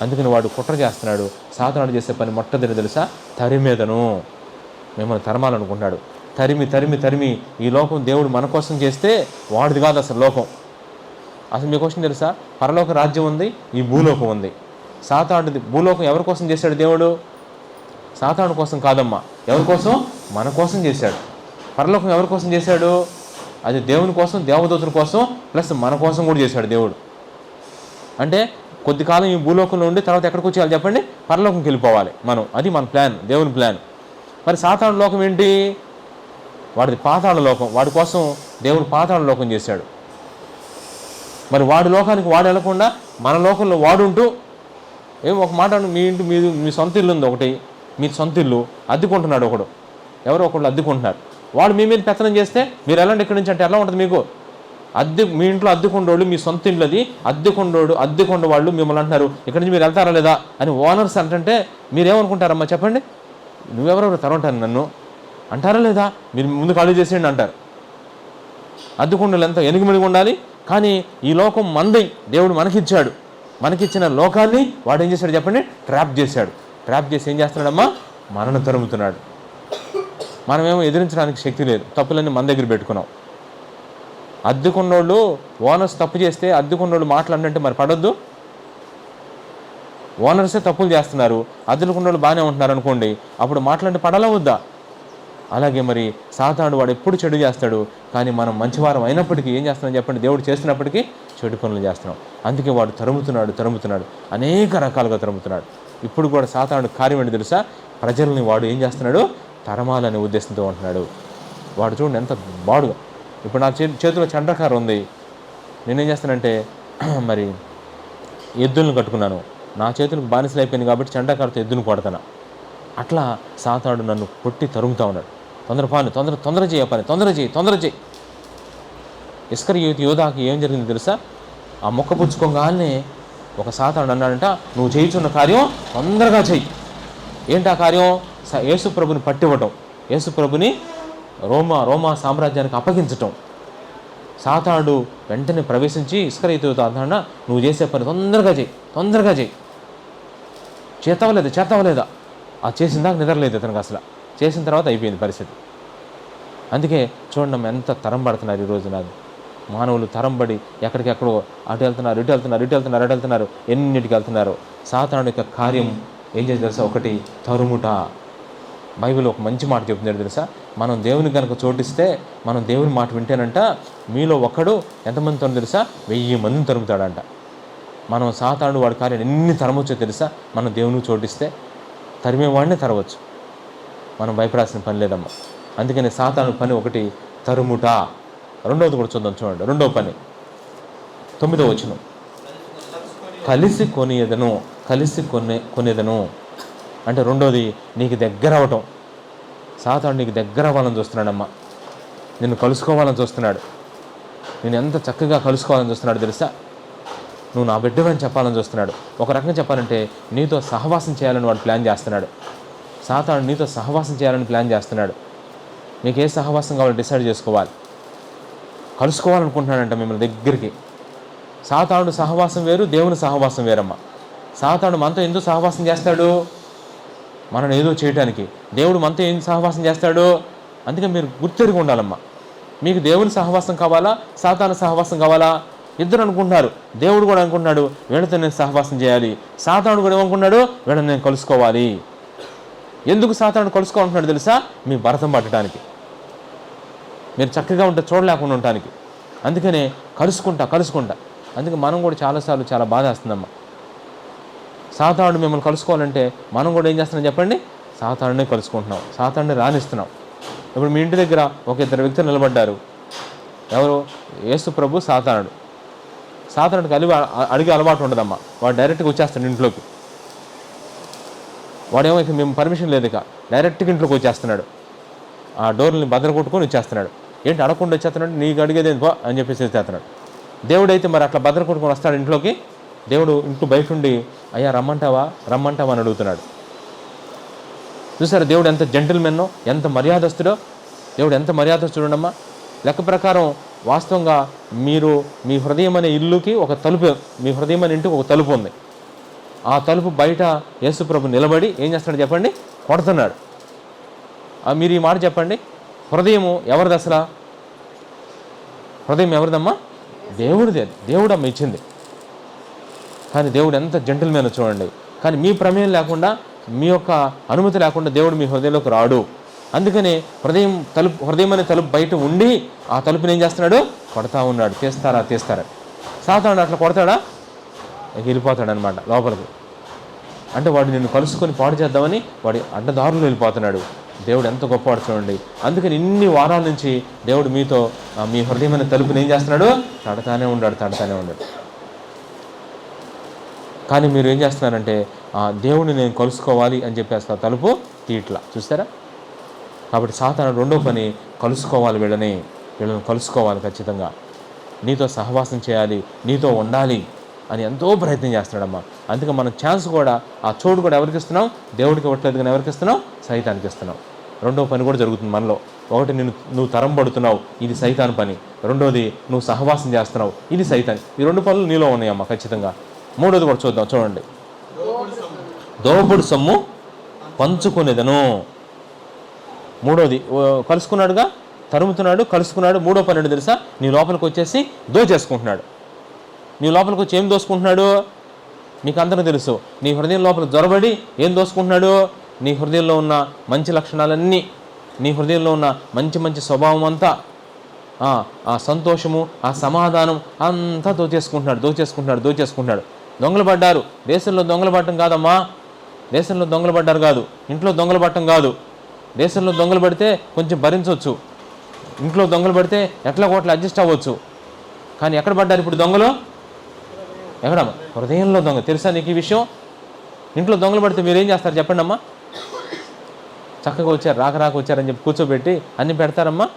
అందుకని వాడు కుట్ర చేస్తున్నాడు. సాతానుడు చేసే పని మొట్టమొదటి తెలుసా, తరిమేదను. మిమ్మల్ని తరమాలనుకుంటున్నాడు. తరిమి ఈ లోకం దేవుడు మన కోసం చేస్తే వాడిది కాదు అసలు లోకం. అసలు మీకు క్వశ్చన్ తెలుసా, పరలోక రాజ్యం ఉంది, ఈ భూలోకం ఉంది. సాతానుడిది భూలోకం ఎవరి కోసం చేశాడు దేవుడు? సాతానుడి కోసం కాదమ్మా. ఎవరి కోసం? మన కోసం చేశాడు. పరలోకం ఎవరి కోసం చేశాడు? అది దేవుని కోసం, దేవదూతుల కోసం, ప్లస్ మన కోసం కూడా చేశాడు దేవుడు. అంటే కొద్ది కాలం ఈ భూలోకంలో ఉండి తర్వాత ఎక్కడికి వచ్చేయాలి చెప్పండి? పరలోకంకి వెళ్ళిపోవాలి మనం. అది మన ప్లాన్, దేవుని ప్లాన్. మరి సాతాను లోకం ఏంటి? వాడిది పాతాళ లోకం. వాడి కోసం దేవుడు పాతాళ లోకం చేశాడు. మరి వాడి లోకానికి వాడు వెళ్లకుండా మన లోకంలో వాడు ఉంటూ ఒక మాట, మీ సొంత ఇల్లు ఉంది ఒకటి, మీ సొంత ఇల్లు అద్దెకుంటున్నాడు ఒకడు, ఎవరో ఒకళ్ళు అద్దెకుంటున్నారు. వాడు మీ మీద పెత్తనం చేస్తే మీరు వెళ్ళండి ఇక్కడి నుంచి అంటే ఎలా ఉంటుంది మీకు? మీ ఇంట్లో అద్దెకొండోళ్ళు, మీ సొంత ఇంట్లో అది అద్దెకొండ వాళ్ళు మిమ్మల్ని అంటున్నారు ఇక్కడి నుంచి మీరు వెళ్తారా లేదా అని ఓనర్స్ అంటే మీరేమనుకుంటారమ్మా చెప్పండి? నువ్వెవరెవరు తరంటాను నన్ను అంటారా లేదా? మీరు ముందు ఖాళీ చేసేయండి అంటారు. అద్దెకొండలు ఎంత ఎనిమిదిగా ఉండాలి. కానీ ఈ లోకం మంది దేవుడు మనకిచ్చాడు. మనకిచ్చిన లోకాన్ని వాడు ఏం చేశాడు చెప్పండి? ట్రాప్ చేసి ఏం చేస్తున్నాడమ్మా? మనను తరుముతున్నాడు. మనమేమో ఎదిరించడానికి శక్తి లేదు, తప్పులన్నీ మన దగ్గర పెట్టుకున్నాం. అద్దెకున్నోళ్ళు ఓనర్స్ తప్పు చేస్తే అద్దెకున్నోళ్ళు మాట్లాడినంటే మరి పడొద్దు. ఓనర్సే తప్పులు చేస్తున్నారు, అద్దెకున్నోళ్ళు బాగానే ఉంటున్నారు అనుకోండి, అప్పుడు మాట్లాడితే పడాలా వద్దా? అలాగే మరి సాతానుడు వాడు ఎప్పుడు చెడు చేస్తాడు. కానీ మనం మంచివారం అయినప్పటికీ ఏం చేస్తున్నాం చెప్పండి? దేవుడు చేస్తున్నప్పటికీ చెడు పనులు చేస్తున్నాం. అందుకే వాడు తరుముతున్నాడు, అనేక రకాలుగా తరుముతున్నాడు. ఇప్పుడు కూడా సాతానుడు కార్యం ఏంటి తెలుసా? ప్రజల్ని వాడు ఏం చేస్తున్నాడు? తరమాలనే ఉద్దేశంతో ఉంటున్నాడు. వాడు చూడండి ఎంత బాడుగా. ఇప్పుడు నా చేతిలో చండ్రకారు ఉంది. నేనేం చేస్తానంటే మరి ఎద్దులను కట్టుకున్నాను, నా చేతులకు బానిసలు అయిపోయింది కాబట్టి చండ్రకారుతో ఎద్దును కొడతాను. అట్లా సాతానుడు నన్ను కొట్టి తరుముతా ఉన్నాడు. తొందర చేయి. ఇస్కరియోతు యోధాకి ఏం జరిగింది తెలుసా? ఆ మొక్క పుచ్చుకోగానే ఒక సాతానుడు అన్నాడంట, నువ్వు చేయుచున్న కార్యం తొందరగా చెయ్యి. ఏంటి ఆ కార్యం? యేసుప్రభుని పట్టివ్వటం, యేసుప్రభుని రోమా సామ్రాజ్యానికి అప్పగించటం. సాతానుడు వెంటనే ప్రవేశించి ఇస్కరియోతు అన్నాడు, నువ్వు చేసే పని తొందరగా చేయి. చేతవలేదా? ఆ చేసిన దాకా నిద్రలేదు అతనికి. అసలు చేసిన తర్వాత అయిపోయింది పరిస్థితి. అందుకే చూడండి ఎంత తరం పడుతున్నారు ఈరోజు. నాది మానవులు తరంబడి ఎక్కడికెక్కడో అటు వెళ్తున్నారు, ఎన్నిటికి వెళ్తున్నారు. సాతానుడి యొక్క కార్యం ఏం చేసి తెలుసా? ఒకటి తరుముట. బైబిల్ ఒక మంచి మాట చెప్తున్నాడు తెలుసా? మనం దేవుని కనుక చోటిస్తే, మనం దేవుని మాట వింటేనంట మీలో ఒక్కడు ఎంతమందితో తెలుసా? 1000 మందిని తరుముతాడంట. మనం సాతానుడు వాడి కార్యం ఎన్ని తరమొచ్చో తెలుసా? మనం దేవునికి చోటిస్తే తరిమేవాడినే తరవచ్చు. మనం భయపడాల్సిన పని లేదమ్మా. అందుకని సాతానుడి పని ఒకటి తరుముట. రెండవది కూడా చూద్దాం, చూడండి. రెండవ పని 9వ వచనం, కలిసి కొనేదను అంటే రెండోది నీకు దగ్గర అవ్వటం. సాతానుడు నీకు దగ్గర అవ్వాలని చూస్తున్నాడమ్మా. నిన్ను కలుసుకోవాలని చూస్తున్నాడు. నేను ఎంత చక్కగా కలుసుకోవాలని చూస్తున్నాడు తెలుసా? నువ్వు నా బిడ్డవని చెప్పాలని చూస్తున్నాడు. ఒక రకంగా చెప్పాలంటే నీతో సహవాసం చేయాలని వాడు ప్లాన్ చేస్తున్నాడు. సాతానుడు నీతో సహవాసం చేయాలని ప్లాన్ చేస్తున్నాడు. మీకు ఏ సహవాసం కావాలో డిసైడ్ చేసుకోవాలి. కలుసుకోవాలనుకుంటున్నాడంట మిమ్మల్ని దగ్గరికి. సాతానుడు సహవాసం వేరు, దేవుని సహవాసం వేరమ్మా. సాతానుడు మనతో ఎందుకు సహవాసం చేస్తాడు? మనల్ని ఏదో చేయడానికి. దేవుడు మనతో ఏం సహవాసం చేస్తాడు? అందుకే మీరు గుర్తెరిగి ఉండాలమ్మా. మీకు దేవుని సహవాసం కావాలా, సాతాను సహవాసం కావాలా? ఇద్దరు అనుకుంటున్నారు. దేవుడు కూడా అనుకుంటున్నాడు వీళ్ళతో నేను సహవాసం చేయాలి. సాతానుడు కూడా ఏమనుకున్నాడు? వీళ్ళని నేను కలుసుకోవాలి. ఎందుకు సాతానుడు కలుసుకోవాలంటున్నాడు తెలుసా? మీ భరతం పట్టడానికి, మీరు చక్కగా ఉంటే చూడలేకుండా ఉండటానికి. అందుకనే కలుసుకుంటా. అందుకే మనం కూడా చాలాసార్లు చాలా బాధ వేస్తుందమ్మా. సాతానుడు మిమ్మల్ని కలుసుకోవాలంటే మనం కూడా ఏం చేస్తున్నాం చెప్పండి? సాతానుడినే కలుసుకుంటున్నాం, సాతానుడిని రాణిస్తున్నాం. ఇప్పుడు మీ ఇంటి దగ్గర ఒక ఇద్దరు వ్యక్తులు నిలబడ్డారు. ఎవరు? యేసు ప్రభు, సాతానుడు. సాతానుడికి అడిగే అలవాటు ఉండదమ్మా. వాడు డైరెక్ట్గా వచ్చేస్తాడు ఇంట్లోకి. వాడేమో ఇక మేము పర్మిషన్ లేదు, ఇక డైరెక్ట్గా ఇంట్లోకి వచ్చేస్తున్నాడు. ఆ డోర్ని భద్ర కొట్టుకొని వచ్చేస్తున్నాడు. ఏంటి అడగకుండా వచ్చేస్తున్నాడు? నీకు అడిగేది బా అని చెప్పేసి వచ్చేస్తున్నాడు. దేవుడైతే మరి అట్లా భద్ర కొట్టుకొని వస్తాడు ఇంట్లోకి. దేవుడు ఇంట్లో బయట ఉండి అయ్యా రమ్మంటావా అని అడుగుతున్నాడు. చూసారా దేవుడు ఎంత జెంటిల్మెన్నో, ఎంత మర్యాదస్తుడో. దేవుడు ఎంత మర్యాదస్తుడమ్మా. లెక్క ప్రకారం వాస్తవంగా మీరు మీ హృదయం అనే ఇల్లుకి ఒక తలుపు, మీ హృదయం అనే ఇంటికి ఒక తలుపు ఉంది. ఆ తలుపు బయట యేసుప్రభు నిలబడి ఏం చేస్తున్నాడు చెప్పండి? కొడుతున్నాడు. మీరు ఈ మాట చెప్పండి, హృదయము ఎవరిది అసలు? హృదయం ఎవరిదమ్మా? దేవుడిదే. దేవుడమ్మ ఇచ్చింది. కానీ దేవుడు ఎంత జెంటిల్మెన్ చూడండి. కానీ మీ ప్రమేయం లేకుండా, మీ యొక్క అనుమతి లేకుండా దేవుడు మీ హృదయంలోకి రాడు. అందుకని హృదయం అనే తలుపు బయట ఉండి ఆ తలుపుని ఏం చేస్తున్నాడు? కొడతా ఉన్నాడు. తీస్తారా? సాతానుడు అట్లా కొడతాడా? వెళ్ళిపోతాడు అనమాట లోపలికి. అంటే వాడు నిన్ను కలుసుకొని పాడు చేద్దామని వాడి అడ్డదారులు వెళ్ళిపోతున్నాడు. దేవుడు ఎంత గొప్పవాడు చూడండి. అందుకని ఇన్ని వారాల నుంచి దేవుడు మీతో మీ హృదయమైన తలుపుని ఏం చేస్తున్నాడు? తడతానే ఉన్నాడు. కానీ మీరు ఏం చేస్తున్నారంటే దేవుడిని నేను కలుసుకోవాలి అని చెప్పేస్తా తలుపు తీట్లా. చూస్తారా? కాబట్టి సాతానుడు రెండో పని కలుసుకోవాలి. వీళ్ళని కలుసుకోవాలి, ఖచ్చితంగా నీతో సహవాసం చేయాలి, నీతో ఉండాలి అని ఎంతో ప్రయత్నం చేస్తున్నాడమ్మా. అందుకే మనం ఛాన్స్ కూడా, ఆ చోటు కూడా ఎవరికి ఇస్తున్నాం? దేవుడికి ఇవ్వట్లేదు, కానీ ఎవరికి ఇస్తున్నాం? సైతానికి ఇస్తున్నాం. రెండో పని కూడా జరుగుతుంది మనలో. ఒకటి, నువ్వు తరం పడుతున్నావు, ఇది సైతాన్ పని. రెండోది, నువ్వు సహవాసం చేస్తున్నావు, ఇది సైతాన్. ఈ రెండు పనులు నీలో ఉన్నాయమ్మా ఖచ్చితంగా. మూడోది కూడా చూద్దాం, చూడండి. దోపుడు సొమ్ము పంచుకునేదను. మూడోది కలుసుకున్నాడుగా, తరుముతున్నాడు, కలుసుకున్నాడు. మూడో పని ఏంటో తెలుసా? నీ లోపలికి వచ్చేసి దోచేసుకుంటున్నాడు. నీ లోపలికి వచ్చి ఏం దోసుకుంటున్నాడు? మీకు అందరూ తెలుసు. నీ హృదయం లోపల జొరబడి ఏం దోసుకుంటున్నాడు? నీ హృదయంలో ఉన్న మంచి లక్షణాలన్నీ, నీ హృదయంలో ఉన్న మంచి స్వభావం అంతా, ఆ సంతోషము, ఆ సమాధానం అంతా దోచేసుకుంటున్నాడు. దొంగలు పడ్డారు. దేశంలో దొంగలు పడటం కాదమ్మా. దేశంలో దొంగలు పడ్డారు కాదు, ఇంట్లో దొంగలు పడటం కాదు. దేశంలో దొంగలు పడితే కొంచెం భరించవచ్చు, ఇంట్లో దొంగలు పడితే ఎట్లా కోట్ల అడ్జస్ట్ అవ్వచ్చు. కానీ ఎక్కడ పడ్డారు ఇప్పుడు దొంగలు? ఎక్కడమ్మా? హృదయంలో దొంగ. తెలుసా నీకు ఈ విషయం? ఇంట్లో దొంగలు పడితే మీరేం చేస్తారు చెప్పండి అమ్మా? చక్కగా వచ్చారు, రాక వచ్చారని చెప్పి కూర్చోబెట్టి అన్నీ పెడతారమ్మా.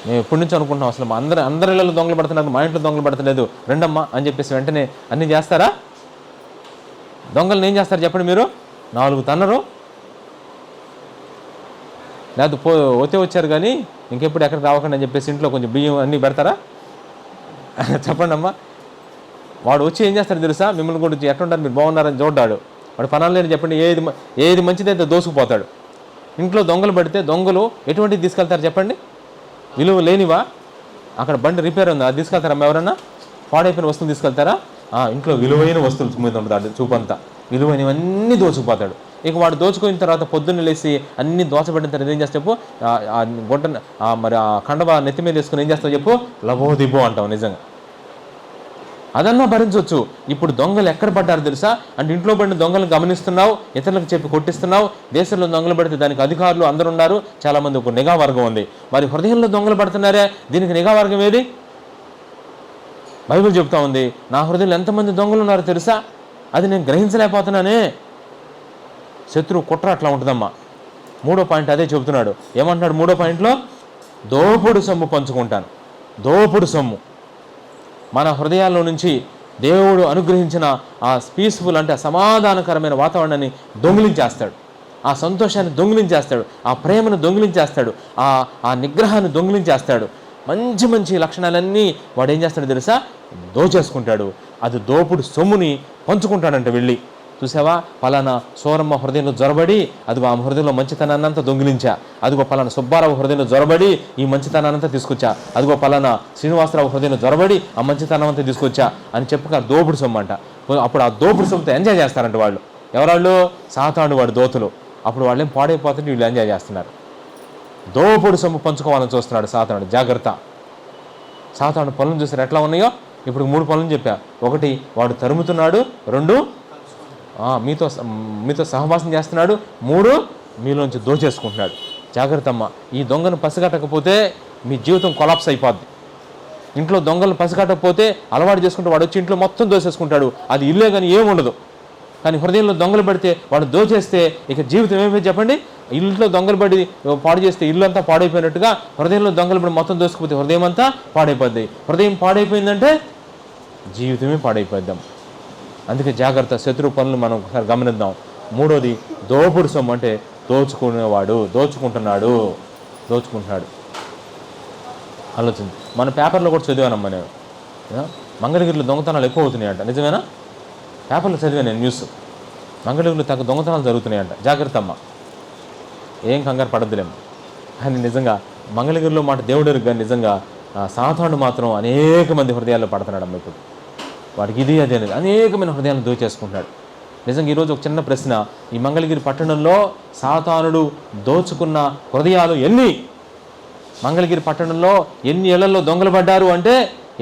మేము ఎప్పటి నుంచి అనుకుంటున్నాం అసలు అందరి ఇళ్ళలో దొంగలు పడుతున్నారు, మా ఇంట్లో దొంగలు పడతలేదు, రెండమ్మా అని చెప్పేసి వెంటనే అన్నీ చేస్తారా? దొంగలను ఏం చేస్తారు చెప్పండి మీరు? 4 తన్నరు, లేకపోతే వచ్చారు కానీ ఇంకెప్పుడు ఎక్కడికి రావకండి అని చెప్పేసి ఇంట్లో కొంచెం బియ్యం అన్నీ పెడతారా? చెప్పండి అమ్మా. వాడు వచ్చి ఏం చేస్తాడు తెలుసా? మిమ్మల్ని కూడా ఎట్లుంటారు, మీరు బాగున్నారని చూడ్డాడు. వాడు పనాలు లేని చెప్పండి, ఏది మంచిదైతే దోసుకుపోతాడు. ఇంట్లో దొంగలు పడితే దొంగలు ఎటువంటిది తీసుకెళ్తారు చెప్పండి? విలువ లేనివా? అక్కడ బండి రిపేర్ ఉంది, అది తీసుకెళ్తారమ్మా? ఎవరన్నా పాడైపోయిన వస్తువులు తీసుకెళ్తారా? ఇంట్లో విలువైన వస్తువులు మీద ఉంటాడు చూపంతా, విలువైనవన్నీ దోచుకుపోతాడు. ఇక వాడు దోచుకున్న తర్వాత పొద్దున్న లేసి అన్నీ దోచబడిన తర్వాత ఏం చేస్తా చెప్పు? గొడ్డ మరి ఆ కండవ నెత్తి మీద వేసుకుని ఏం చేస్తావు చెప్పు? లబోదిబో అంటావు. నిజంగా అదన్నా భరించవచ్చు. ఇప్పుడు దొంగలు ఎక్కడ పడ్డారు తెలుసా? అంటే ఇంట్లో పడిన దొంగలను గమనిస్తున్నావు, ఇతరులకు చెప్పి కొట్టిస్తున్నావు. దేశంలో దొంగలు పడితే దానికి అధికారులు అందరూ ఉన్నారు, చాలామంది ఒక నిఘా వర్గం ఉంది. మరి హృదయంలో దొంగలు పడుతున్నారే, దీనికి నిఘా వర్గం ఏది? బైబిల్ చెప్తా ఉంది, నా హృదయంలో ఎంతమంది దొంగలు ఉన్నారో తెలుసా? అది నేను గ్రహించలేకపోతున్నానే. శత్రువు కుట్ర అట్లా ఉంటుందమ్మా. మూడో పాయింట్ అదే చెబుతున్నాడు. ఏమంటున్నాడు మూడో పాయింట్లో? దోపుడు సొమ్ము పంచుకుంటాను. దోపుడు సొమ్ము మన హృదయాల్లో నుంచి దేవుడు అనుగ్రహించిన ఆ పీస్ఫుల్ అంటే సమాధానకరమైన వాతావరణాన్ని దొంగిలించేస్తాడు, ఆ సంతోషాన్ని దొంగిలించేస్తాడు, ఆ ప్రేమను దొంగిలించేస్తాడు, ఆ నిగ్రహాన్ని దొంగిలించేస్తాడు. మంచి లక్షణాలన్నీ వాడు ఏం చేస్తాడో తెలుసా? దోచేసుకుంటాడు. అది దోపుడు సొమ్ముని పంచుకుంటాడంట వెళ్ళి. చూసావా? పలానా సోరమ్మ హృదయంలో జొరబడి అదిగో ఆమె హృదయంలో మంచితనాన్నంతా దొంగిలించా, అదిగో పలానా సుబ్బారావు హృదయంలో జొరబడి ఈ మంచితనాన్నంతా తీసుకొచ్చా, అదిగో పలానా శ్రీనివాసరావు హృదయంలో జొరబడి ఆ మంచితనం అంతా తీసుకొచ్చా అని చెప్పుక దోపుడు సొమ్ము అంట. అప్పుడు ఆ దోపుడు సొమ్ముతో ఎంజాయ్ చేస్తారంట వాళ్ళు. ఎవరాళ్ళు? సాతానుడు వాడు దోతులు. అప్పుడు వాళ్ళేం పాడైపోతుంటే వీళ్ళు ఎంజాయ్ చేస్తున్నారు. దోపుడు సొమ్ము పంచుకోవాలని చూస్తున్నాడు సాతానుడు. జాగ్రత్త. సాతానుడు పనులు చూసారు ఎట్లా ఉన్నాయో? ఇప్పుడు 3 పనులు చెప్పా. 1 వాడు తరుముతున్నాడు, 2 మీతో మీతో సహవాసం చేస్తున్నాడు, 3 మీలోంచి దోచేసుకుంటున్నాడు. జాగ్రత్త అమ్మ, ఈ దొంగను పసిగట్టకపోతే మీ జీవితం కొలాప్స్ అయిపోద్ది. ఇంట్లో దొంగలను పసిగట్టకపోతే అలవాటు చేసుకుంటే వాడు వచ్చి ఇంట్లో మొత్తం దోచేసుకుంటాడు. అది ఇల్లే కానీ ఏముండదు. కానీ హృదయంలో దొంగలు పడితే వాడు దోచేస్తే ఇక జీవితం ఏమైపోయింది చెప్పండి. ఇంట్లో దొంగలు పడి పాడు చేస్తే ఇల్లు అంతా పాడైపోయినట్టుగా హృదయంలో దొంగలు పడి మొత్తం దోసుకుపోతే హృదయం అంతా పాడైపోద్ది. హృదయం పాడైపోయిందంటే జీవితమే పాడైపోద్దాం. అందుకే జాగ్రత్త, శత్రు పనులు మనం ఒకసారి గమనిద్దాం. 3వది దోపుడు సొమ్ము, అంటే దోచుకునేవాడు, దోచుకుంటున్నాడు. ఆలోచన మన పేపర్లో కూడా చదివానమ్మా నేను. మంగళగిరిలో దొంగతనాలు ఎక్కువ అవుతున్నాయంట. నిజమేనా? పేపర్లో చదివాను నేను న్యూస్. మంగళగిరిలో దొంగతనాలు జరుగుతున్నాయంట. జాగ్రత్త అమ్మ, ఏం కంగారు పడద్దులేము. కానీ నిజంగా మంగళగిరిలో మాట దేవుడు కానీ నిజంగా సాతానుడు మాత్రం అనేక మంది హృదయాల్లో పడుతున్నాడు అమ్మ. ఇప్పుడు వాడికి ఇది అదే అనేది అనేకమైన హృదయాలను దోచేసుకుంటున్నాడు. నిజంగా ఈరోజు ఒక చిన్న ప్రశ్న, ఈ మంగళగిరి పట్టణంలో సాతానుడు దోచుకున్న హృదయాలు ఎన్ని? మంగళగిరి పట్టణంలో ఎన్ని ఏళ్లలో దొంగలు పడ్డారు అంటే,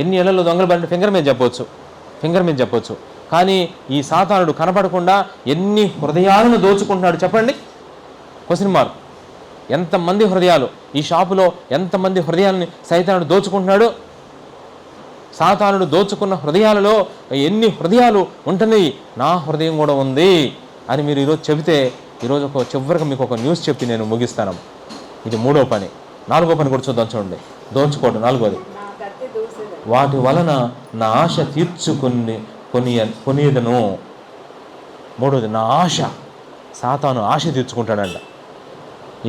ఎన్ని ఏళ్లలో దొంగలు పడ్డారు ఫింగర్ మీద చెప్పొచ్చు. కానీ ఈ సాతానుడు కనపడకుండా ఎన్ని హృదయాలను దోచుకుంటున్నాడు చెప్పండి. Question mark. ఎంతమంది హృదయాలు, ఈ షాపులో ఎంతమంది హృదయాలని సైతానుడు దోచుకుంటున్నాడు? సాతానుడు దోచుకున్న హృదయాలలో ఎన్ని హృదయాలు ఉంటున్నాయి? నా హృదయం కూడా ఉంది అని మీరు ఈరోజు చెబితే, ఈరోజు చివరికి మీకు ఒక న్యూస్ చెప్పి నేను ముగిస్తాను. ఇది 3వ పని. 4వ పని కూడా చూద్దాం. చూడండి, దోచుకోవడం 4వది. వాటి వలన నా ఆశ కొనియదను. 3వది నా ఆశ. సాతాను ఆశ తీర్చుకుంటాడంట.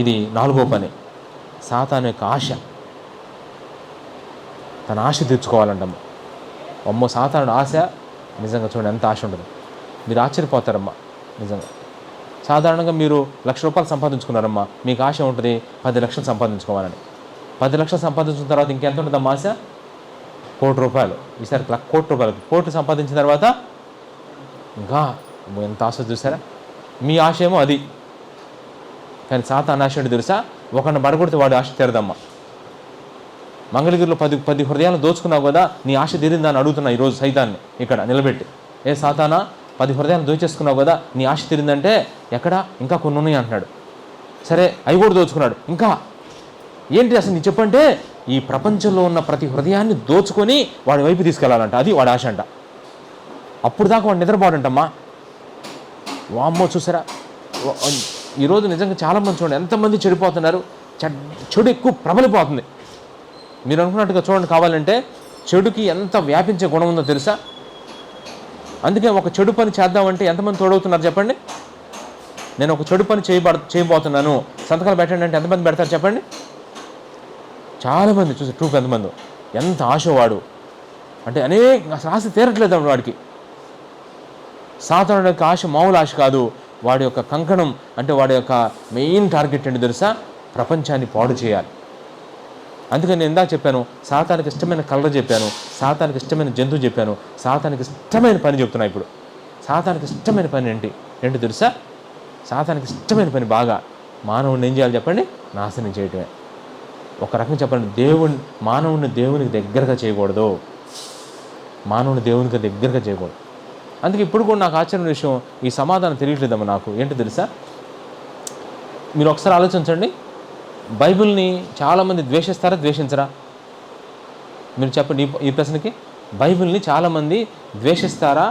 ఇది 4వ పని. సాతాను యొక్క ఆశ, తన ఆశ తీర్చుకోవాలంటమ్మ. అమ్మో, సాతానుడు ఆశ నిజంగా చూడండి ఎంత ఆశ ఉంటుంది. మీరు ఆశ్చర్యపోతారమ్మా. నిజంగా సాధారణంగా మీరు ₹1,00,000 సంపాదించుకున్నారమ్మా, మీకు ఆశ ఉంటుంది 10 లక్షలు సంపాదించుకోవాలని. 10 లక్షలు సంపాదించిన తర్వాత ఇంకెంత ఉంటుందమ్మా ఆశ? ₹1,00,00,000. ఈసారి ₹1,00,00,000. కోటి సంపాదించిన తర్వాత ఇంకా ఎంత ఆశ చూసారా? మీ ఆశ ఏమో అది. కానీ సాతాను ఆశ ఏంటి తెలుసా? ఒకరిని పడగొడితే వాడి ఆశ తీరదమ్మా. మంగళగిరిలో 10 హృదయాలను దోచుకున్నావు కదా, నీ ఆశ తీరిందా అని అడుగుతున్నా ఈరోజు సైతాన్ని ఇక్కడ నిలబెట్టి. ఏ సాతానా, 10 హృదయాలను దోచేసుకున్నావు కదా, నీ ఆశ తీరిందంటే ఎక్కడ? ఇంకా కొన్ని ఉన్నాయి అంటున్నాడు. సరే, అవి కూడా దోచుకున్నాడు. ఇంకా ఏంటి అసలు నీ చెప్పంటే, ఈ ప్రపంచంలో ఉన్న ప్రతి హృదయాన్ని దోచుకొని వాడి వైపు తీసుకెళ్లాలంట. అది వాడి ఆశ అంట. అప్పుడు దాకా వాడు నిద్రపోడంటమ్మా. వామ్మో, చూసారా? ఈరోజు నిజంగా చాలామంది చూడండి ఎంతమంది చెడిపోతున్నారు. చెడు ఎక్కువ ప్రబలిపోతుంది. మీరు అనుకున్నట్టుగా చూడండి, కావాలంటే చెడుకి ఎంత వ్యాపించే గుణం ఉందో తెలుసా? అందుకే ఒక చెడు పని చేద్దామంటే ఎంతమంది తోడవుతున్నారు చెప్పండి? నేను ఒక చెడు పని చేయబోతున్నాను, సంతకాలు పెట్టండి అంటే ఎంతమంది పెడతారు చెప్పండి? చాలామంది. చూసి ట్రూప్ ఎంతమంది, ఎంత ఆశవాడు అంటే అసలు ఆశ తీరట్లేదు వాడికి. సాధారణ యొక్క ఆశ మామూలు ఆశ కాదు. వాడి యొక్క కంకణం అంటే వాడి యొక్క మెయిన్ టార్గెట్ ఏంటి తెలుసా? ప్రపంచాన్ని పాడు చేయాలి. అందుకని నేను ఇందాక చెప్పాను, సాతానికి ఇష్టమైన కలర్ చెప్పాను, సాతానికి ఇష్టమైన జంతువు చెప్పాను, సాతానికి ఇష్టమైన పని చెప్తున్నా. ఇప్పుడు సాతానికి ఇష్టమైన పని ఏంటి తెలుసా? సాతానికి ఇష్టమైన పని బాగా మానవుడిని ఏం చేయాలి చెప్పండి? నాశనం చేయటమే. ఒక రకంగా చెప్పండి, మానవుడిని దేవునికి దగ్గరగా చేయకూడదు. అందుకే ఇప్పుడు కూడా నాకు ఆశ్చర్య విషయం, ఈ సమాధానం తెలియట్లేదమ్మా నాకు. ఏంటి తెలుసా? మీరు ఒకసారి ఆలోచించండి. బైబిల్ని చాలామంది ద్వేషిస్తారా, ద్వేషించరా? మీరు చెప్పండి ఈ ప్రశ్నకి. బైబిల్ని చాలామంది ద్వేషిస్తారా,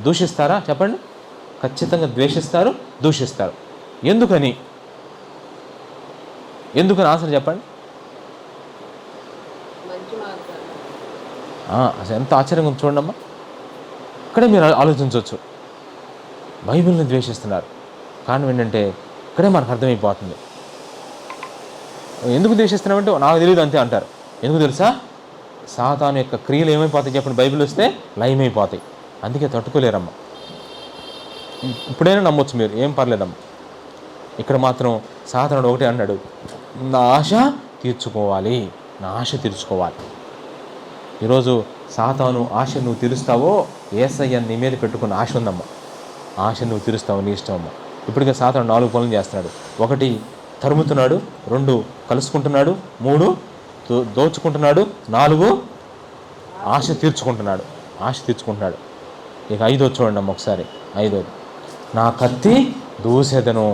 దూషిస్తారా? చెప్పండి. ఖచ్చితంగా ద్వేషిస్తారు, దూషిస్తారు. ఎందుకని ఆన్సర్ చెప్పండి. అసలు ఎంత ఆశ్చర్యంగా ఉంది చూడండి అమ్మా. ఇక్కడే మీరు ఆలోచించవచ్చు. బైబిల్ని ద్వేషిస్తున్నారు. కారణం ఏంటంటే ఇక్కడే మనకు అర్థమైపోతుంది. ఎందుకు ద్వేషిస్తున్నామంటే నాకు తెలియదు అంతే అంటారు. ఎందుకు తెలుసా? సాతాను యొక్క క్రియలు ఏమైపోతాయి చెప్పండి? బైబిల్ వస్తే లయమైపోతాయి. అందుకే తట్టుకోలేరమ్మా. ఇప్పుడైనా నమ్మొచ్చు మీరు, ఏం పర్లేదమ్మా. ఇక్కడ మాత్రం సాతానుడు ఒకటే అన్నాడు, నా ఆశ తీర్చుకోవాలి. ఈరోజు సాతాను ఆశ నువ్వు తీరుస్తావో, యేసయ్య నీ మీద పెట్టుకున్న ఆశ ఉందమ్మా. ఆశ నువ్వు తీరుస్తావు, నీ ఇష్టం అమ్మా. ఇప్పటికే సాతాను 4 పనులు చేస్తున్నాడు. 1 తరుముతున్నాడు, 2 కలుసుకుంటున్నాడు, 3 దోచుకుంటున్నాడు, 4 ఆశ తీర్చుకుంటున్నాడు. ఇక 5వ చూడండి అమ్మ ఒకసారి. 5వది, నా కత్తి దూసేదను.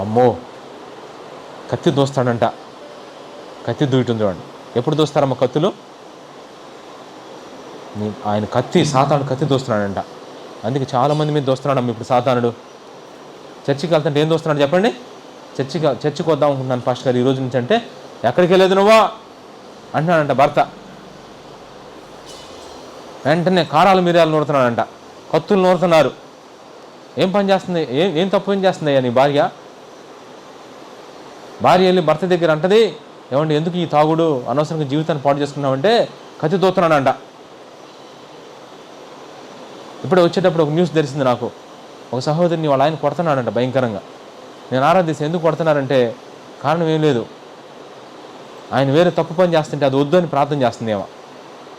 అమ్మో, కత్తి దూస్తాడంట. కత్తి దూయటం చూడండి. ఎప్పుడు దూస్తారమ్మ కత్తులు? ఆయన కత్తి, సాతానుడు కత్తి దూస్తున్నాడంట. అందుకే చాలామంది మీద దూస్తున్నాడమ్మ ఇప్పుడు సాతానుడు. చర్చికి వెళ్తుంటే ఏం దూస్తున్నాడు చెప్పండి? చర్చికి వద్దాం అనుకుంటున్నాను పాస్టర్ గారు ఈ రోజు నుంచి అంటే, ఎక్కడికి వెళ్ళేది నువ్వా అంటున్నాడంట భర్త. వెంటనే కారాలు మిరియాలు నూరుతున్నాడంట, కత్తులు నూరుతున్నారు. ఏం పని చేస్తుంది? ఏం తప్పు ఏం చేస్తుంది అయ్యా నీ భార్య వెళ్ళి భర్త దగ్గర అంటది, ఏమండి ఎందుకు ఈ తాగుడు, అనవసరంగా జీవితాన్ని పాటు చేసుకున్నామంటే కత్తి దూతున్నాడంట. ఇప్పుడే వచ్చేటప్పుడు ఒక న్యూస్ తెలిసింది నాకు. ఒక సహోదరిని వాళ్ళ ఆయన కొడుతున్నాడంట భయంకరంగా. నేను ఆరాధిస్తే ఎందుకు కొడుతున్నారంటే కారణం ఏం లేదు, ఆయన వేరే తప్పు పని చేస్తుంటే అది వద్దు అని ప్రార్థన చేస్తుందేమో.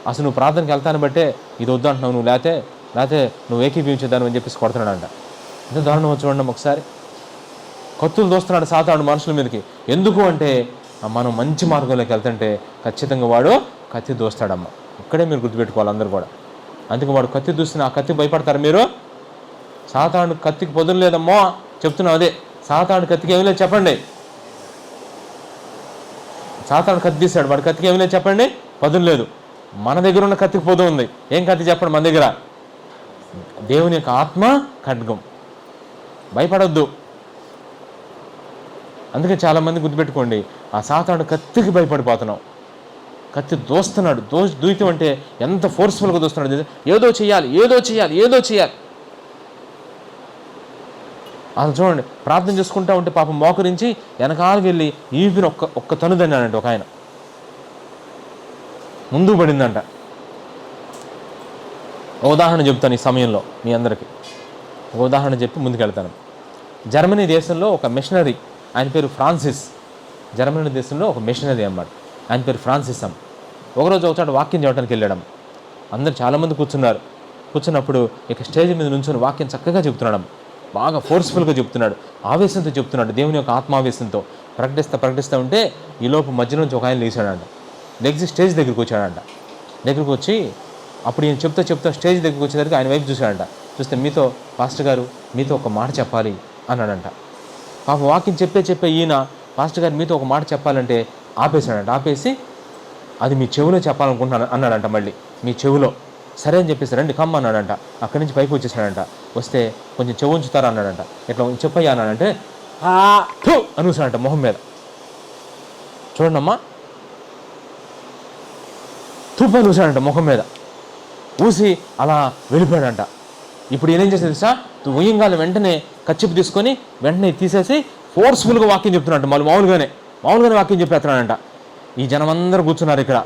అసలు నువ్వు ప్రార్థనకి వెళ్తాను బట్టే ఇది వద్దు అంటున్నావు నువ్వు, లేకపోతే నువ్వు ఏకీభవించేద్దాను అని చెప్పేసి కొడుతున్నాడంట. ఎంత దారుణం చూడండి ఒకసారి. కత్తులు దోస్తున్నాడు సాతానుడు మనుషుల మీదకి. ఎందుకు అంటే మనం మంచి మార్గంలోకి వెళ్తుంటే ఖచ్చితంగా వాడు కత్తి దోస్తాడమ్మ. ఇక్కడే మీరు గుర్తుపెట్టుకోవాలి అందరూ కూడా. అందుకే వాడు కత్తి దూస్తున్న ఆ కత్తి భయపడతారు మీరు? సాతానుడు కత్తికి పొదులు లేదమ్మో చెప్తున్నావు. అదే సాతానుడు కత్తికి ఏమీ లేదు చెప్పండి. సాతానుడు కత్తి తీశాడు, వాడు కత్తికి ఏమీ లేదు చెప్పండి, పదులు లేదు. మన దగ్గర ఉన్న కత్తికి పొదు ఉంది. ఏం కత్తి చెప్పండి మన దగ్గర? దేవుని యొక్క ఆత్మ ఖడ్గం. భయపడొద్దు. అందుకే చాలామంది గుర్తుపెట్టుకోండి, ఆ సాతానుడు కత్తికి భయపడిపోతున్నాం. కత్తి దోస్తున్నాడు. దూయటం అంటే ఎంత ఫోర్స్ఫుల్గా దోస్తున్నాడు. ఏదో చేయాలి. అసలు చూడండి, ప్రార్థన చేసుకుంటా ఉంటే పాపం మోకరించి వెనకాలకి వెళ్ళి ఈపిని ఒక్క తనుదన్నాడంట ఒక ఆయన. ముందుకు పడిందంట. ఒక ఉదాహరణ చెప్తాను ఈ సమయంలో మీ అందరికీ. ఒక ఉదాహరణ చెప్పి ముందుకెళ్తాను. జర్మనీ దేశంలో ఒక మిషనరీ, ఆయన పేరు ఫ్రాన్సిస్. జర్మనీ దేశంలో ఒక మిషనరీ అన్నమాట. ఆయన పేరు ఫ్రాన్సిస్ అమ్మ. ఒకరోజు ఒకసారి వాక్యం చెప్పడానికి వెళ్ళాడు. అందరు చాలామంది కూర్చున్నప్పుడు ఇక స్టేజ్ మీద నుంచొని వాక్యం చక్కగా చెప్తున్నాడు. బాగా ఫోర్స్ఫుల్గా చెప్తున్నాడు, ఆవేశంతో చెప్తున్నాడు, దేవుని యొక్క ఆత్మావేశంతో ప్రకటిస్తూ ఉంటే ఈలోపు మధ్య నుంచి ఒక ఆయన లేచాడంట. లెగ్సి స్టేజ్ దగ్గరికి వచ్చాడంట. దగ్గరికి వచ్చి అప్పుడు ఈయన చెప్తా స్టేజ్ దగ్గరికి వచ్చేసరికి ఆయన వైపు చూశాడంట. చూస్తే పాస్టర్ గారు మీతో ఒక మాట చెప్పాలి అన్నాడంట. పాపం వాక్యం చెప్పే ఈయన పాస్టర్ గారు మీతో ఒక మాట చెప్పాలంటే ఆపేశాడంట. ఆపేసి అది మీ చెవిలో చెప్పాలనుకుంటున్నాను అన్నాడంట. మళ్ళీ మీ చెవిలో. సరే అని చెప్పేసి రండి కమ్మ అన్నాడంట. అక్కడి నుంచి పైకి వచ్చేసాడంట. వస్తే కొంచెం చెవి ఉంచుతారా అన్నాడంట. ఇట్లా చెప్పయ్యా అన్నాడంటే అనూసాడంట మొహం మీద. చూడండమ్మా, తుప్పు అనూసాడంట మొహం మీద. ఊసి అలా వెళ్ళిపోయాడంట. ఇప్పుడు ఏం చేసేది తెలుసా? ఉయ్యంగాలు వెంటనే కచ్చిపు తీసుకొని వెంటనే తీసేసి ఫోర్స్ఫుల్గా వాక్యం చెప్తున్నాడు. మామూలుగానే వాక్యం చెప్పేస్తున్నాడంట. ఈ జనం అందరూ కూర్చున్నారు ఇక్కడ.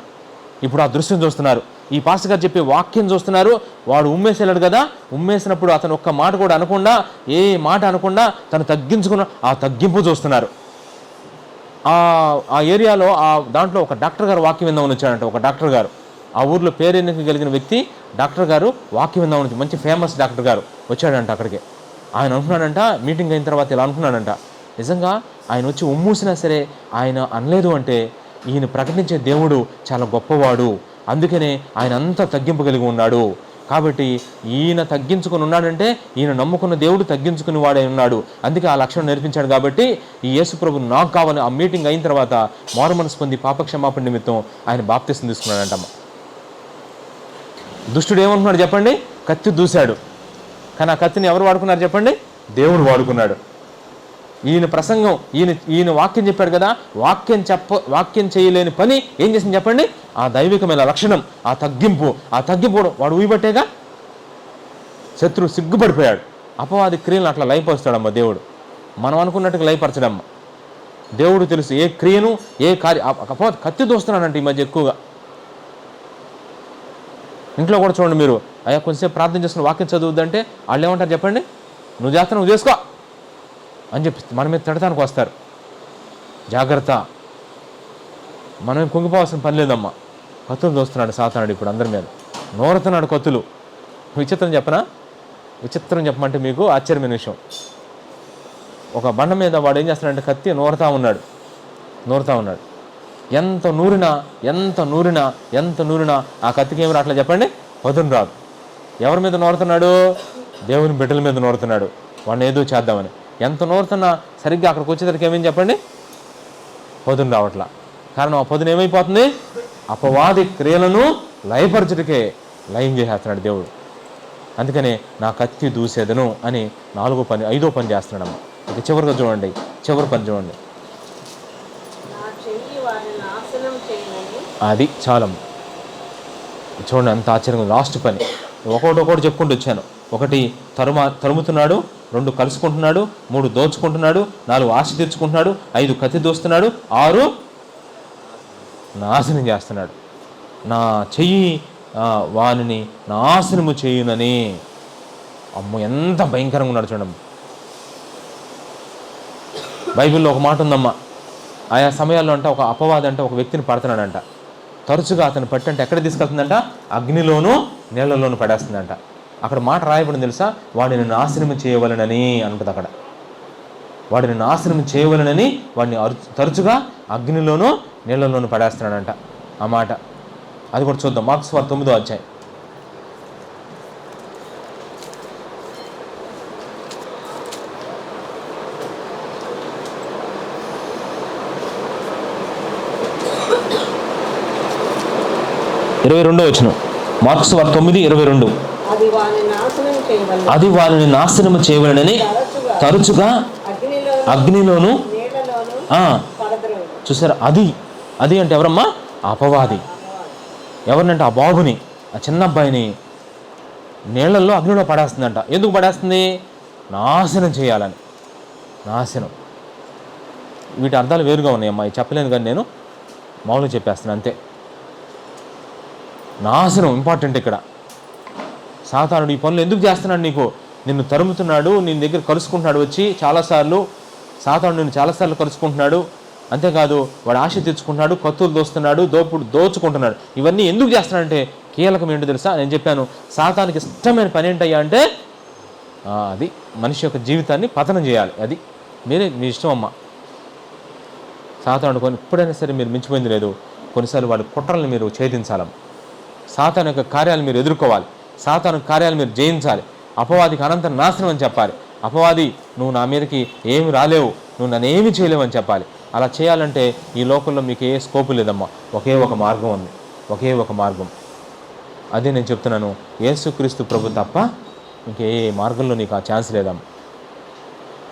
ఇప్పుడు ఆ దృశ్యం చూస్తున్నారు. ఈ పాస్టర్ గారు చెప్పే వాక్యం చూస్తున్నారు. వాడు ఉమ్మేసేలాడు కదా, ఉమ్మేసినప్పుడు అతను ఒక్క మాట కూడా అనకుండా, ఏ మాట అనకుండా తను తగ్గించుకున్న ఆ తగ్గింపు చూస్తున్నారు. ఆ ఏరియాలో దాంట్లో ఒక డాక్టర్ గారు వాక్యం విందామని వచ్చాడంట. ఒక డాక్టర్ గారు, ఆ ఊర్లో పేరెన్నిక కలిగిన వ్యక్తి డాక్టర్ గారు వాక్యం విందామని వచ్చి, మంచి ఫేమస్ డాక్టర్ గారు వచ్చాడంట అక్కడికి. ఆయన అనుకున్నాడంట, మీటింగ్ అయిన తర్వాత ఇలా అనుకున్నాడంట, నిజంగా ఆయన వచ్చి ఉమ్మూసినా సరే ఆయన అనలేదు అంటే ఈయన ప్రకటించే దేవుడు చాలా గొప్పవాడు, అందుకనే ఆయన అంతా తగ్గింపు కలిగి ఉన్నాడు. కాబట్టి ఈయన తగ్గించుకుని ఉన్నాడంటే ఈయన నమ్ముకున్న దేవుడు తగ్గించుకుని వాడే ఉన్నాడు. అందుకే ఆ లక్షణం నేర్పించాడు. కాబట్టి ఈ యేసు ప్రభు నాకు కావాలి. ఆ మీటింగ్ అయిన తర్వాత మారుమనసు పొంది పాపక్షమాపణ నిమిత్తం ఆయన బాప్తిసం తీసుకున్నాడంటమ్మ. దుష్టుడు ఏమనుకున్నాడు చెప్పండి? కత్తి దూశాడు. కానీ ఆ కత్తిని ఎవరు వాడుకున్నారు చెప్పండి? దేవుడు వాడుకున్నాడు. ఈయన ప్రసంగం, ఈయన వాక్యం చెప్పాడు కదా, వాక్యం చేయలేని పని ఏం చేసింది చెప్పండి? ఆ దైవికమైన లక్షణం, ఆ తగ్గింపు వాడు ఊయబట్టేగా శత్రువు సిగ్గుపడిపోయాడు. అపవాది క్రియలను అట్లా లయపరుస్తాడమ్మ దేవుడు. మనం అనుకున్నట్టుగా లయపరచడమ్మ దేవుడు తెలుసు. ఏ క్రియను ఏ అపవాది కత్తి దోస్తున్నాడంటే ఈ మధ్య ఎక్కువగా. ఇంట్లో కూడా చూడండి మీరు, అయ్యా కొంచెంసేపు ప్రార్థన చేసుకుని వాక్యం చదువుద్దంటే వాళ్ళు ఏమంటారు చెప్పండి? నువ్వు చేస్తా నువ్వు చేసుకో అని చెప్పి మన మీద తిడటానికి వస్తారు. జాగ్రత్త, మనం కుంగిపోవాల్సిన పని లేదమ్మా. కత్తులు దోస్తున్నాడు సాతానుడు ఇప్పుడు అందరి మీద, నోరుతున్నాడు కత్తులు. విచిత్రం చెప్పమంటే మీకు ఆశ్చర్యమైన విషయం. ఒక బండ మీద వాడు ఏం చేస్తున్నాడంటే కత్తి నోరుతా ఉన్నాడు. ఎంత నూరినా ఎంత నూరినా ఎంత నూరినా ఆ కత్తికి ఏమి రావట్లేదు చెప్పండి, పదును రాదు. ఎవరి మీద నూరుతున్నాడు? దేవుని బిడ్డల మీద నూరుతున్నాడు, వాడిని ఏదో చేద్దామని. ఎంత నూరుతున్నా సరిగ్గా అక్కడికి వచ్చేసరికి ఏమేమి చెప్పండి, పదును రావట్లా. కారణం ఆ పదును ఏమైపోతుంది? అపవాది క్రియలను లయపరచుడికే లయం చేసేస్తున్నాడు దేవుడు. అందుకనే నా కత్తి దూసేదను అని 5వ పని చేస్తున్నాడమ్మ. ఇక చివరిగా చూడండి, చివరి పని చూడండి. అది చాలమ్మ. చూడండి ఎంత ఆశ్చర్యంగా. లాస్ట్ పని ఒకటి చెప్పుకుంటూ వచ్చాను. 1 తరుముతున్నాడు, 2 కలుసుకుంటున్నాడు, 3 దోచుకుంటున్నాడు, 4 ఆశ తీర్చుకుంటున్నాడు, 5 కత్తి దూస్తున్నాడు, 6 నాశనం చేస్తున్నాడు. నా చెయ్యి వానిని నాశనము చేయునని. అమ్మో ఎంత భయంకరంగా ఉన్నాడు చూడమ్మ. బైబిల్లో ఒక మాట ఉందమ్మా, ఆయా సమయాల్లో అంటే ఒక అపవాది అంటే ఒక వ్యక్తిని పడుతున్నాడంట. తరచుగా అతను పట్టి అంటే ఎక్కడ తీసుకెళ్తుందంట? అగ్నిలోనూ నీళ్లలోనూ పడేస్తుందంట. అక్కడ మాట రాయబడింది తెలుసా? వాడిని నాశనం చేయవలనని అంటుంది అక్కడ. వాడిని నాశనం చేయవలనని వాడిని తరచుగా అగ్నిలోనూ నీళ్లలోనూ పడేస్తున్నాడంట. ఆ మాట అది కూడా చూద్దాం. మార్క్స్ 9వ అధ్యాయం. మార్క్స్ 9:22. అది వారిని నాశనం చేయవలనని తరచుగా అగ్నిలోను. చూసారా? అది అంటే ఎవరమ్మా? అపవాది. ఎవరినంటే ఆ బాబుని, ఆ చిన్న అబ్బాయిని నీళ్లలో అగ్నిలో పడేస్తుందంట. ఎందుకు పడేస్తుంది? నాశనం చేయాలని. నాశనం. వీటి అర్థాలు వేరుగా ఉన్నాయి అమ్మా, చెప్పలేను కానీ నేను మామూలుగా చెప్పేస్తాను అంతే. నాశనం ఇంపార్టెంట్ ఇక్కడ. సాతానుడు ఈ పనులు ఎందుకు చేస్తున్నాడు? నిన్ను తరుముతున్నాడు, నీ దగ్గర కలుసుకుంటున్నాడు వచ్చి చాలాసార్లు. సాతానుడు నిన్ను చాలాసార్లు కలుసుకుంటున్నాడు. అంతేకాదు వాడు ఆశ తెచ్చుకుంటున్నాడు, కత్తులు దోస్తున్నాడు, దోచుకుంటున్నాడు. ఇవన్నీ ఎందుకు చేస్తున్నాడంటే కీలకం ఏంటో తెలుసా? నేను చెప్పాను, సాతానికి ఇష్టమైన పని ఏంటయ్యా అంటే అది మనిషి యొక్క జీవితాన్ని పతనం చేయాలి. అది మీ ఇష్టం అమ్మ. సాతానుడు ఎప్పుడైనా సరే మీరు మించిపోయింది లేదు. కొన్నిసార్లు వాడి కుట్రలను మీరు ఛేదించాలి. సాతాను యొక్క కార్యాలు మీరు ఎదుర్కోవాలి. సాతాను కార్యాలు మీరు జయించాలి. అపవాదికి అనంత నాశనం అని చెప్పాలి. అపవాది, నువ్వు నా మీదకి ఏమి రాలేవు, నువ్వు నన్ను ఏమి చేయలేవు అని చెప్పాలి. అలా చేయాలంటే ఈ లోకంలో మీకు ఏ స్కోపు లేదమ్మా. ఒకే ఒక మార్గం ఉంది, ఒకే ఒక మార్గం. అదే నేను చెప్తున్నాను, యేసుక్రీస్తు ప్రభు తప్ప ఇంకే మార్గంలో నీకు ఆ ఛాన్స్ లేదమ్మా.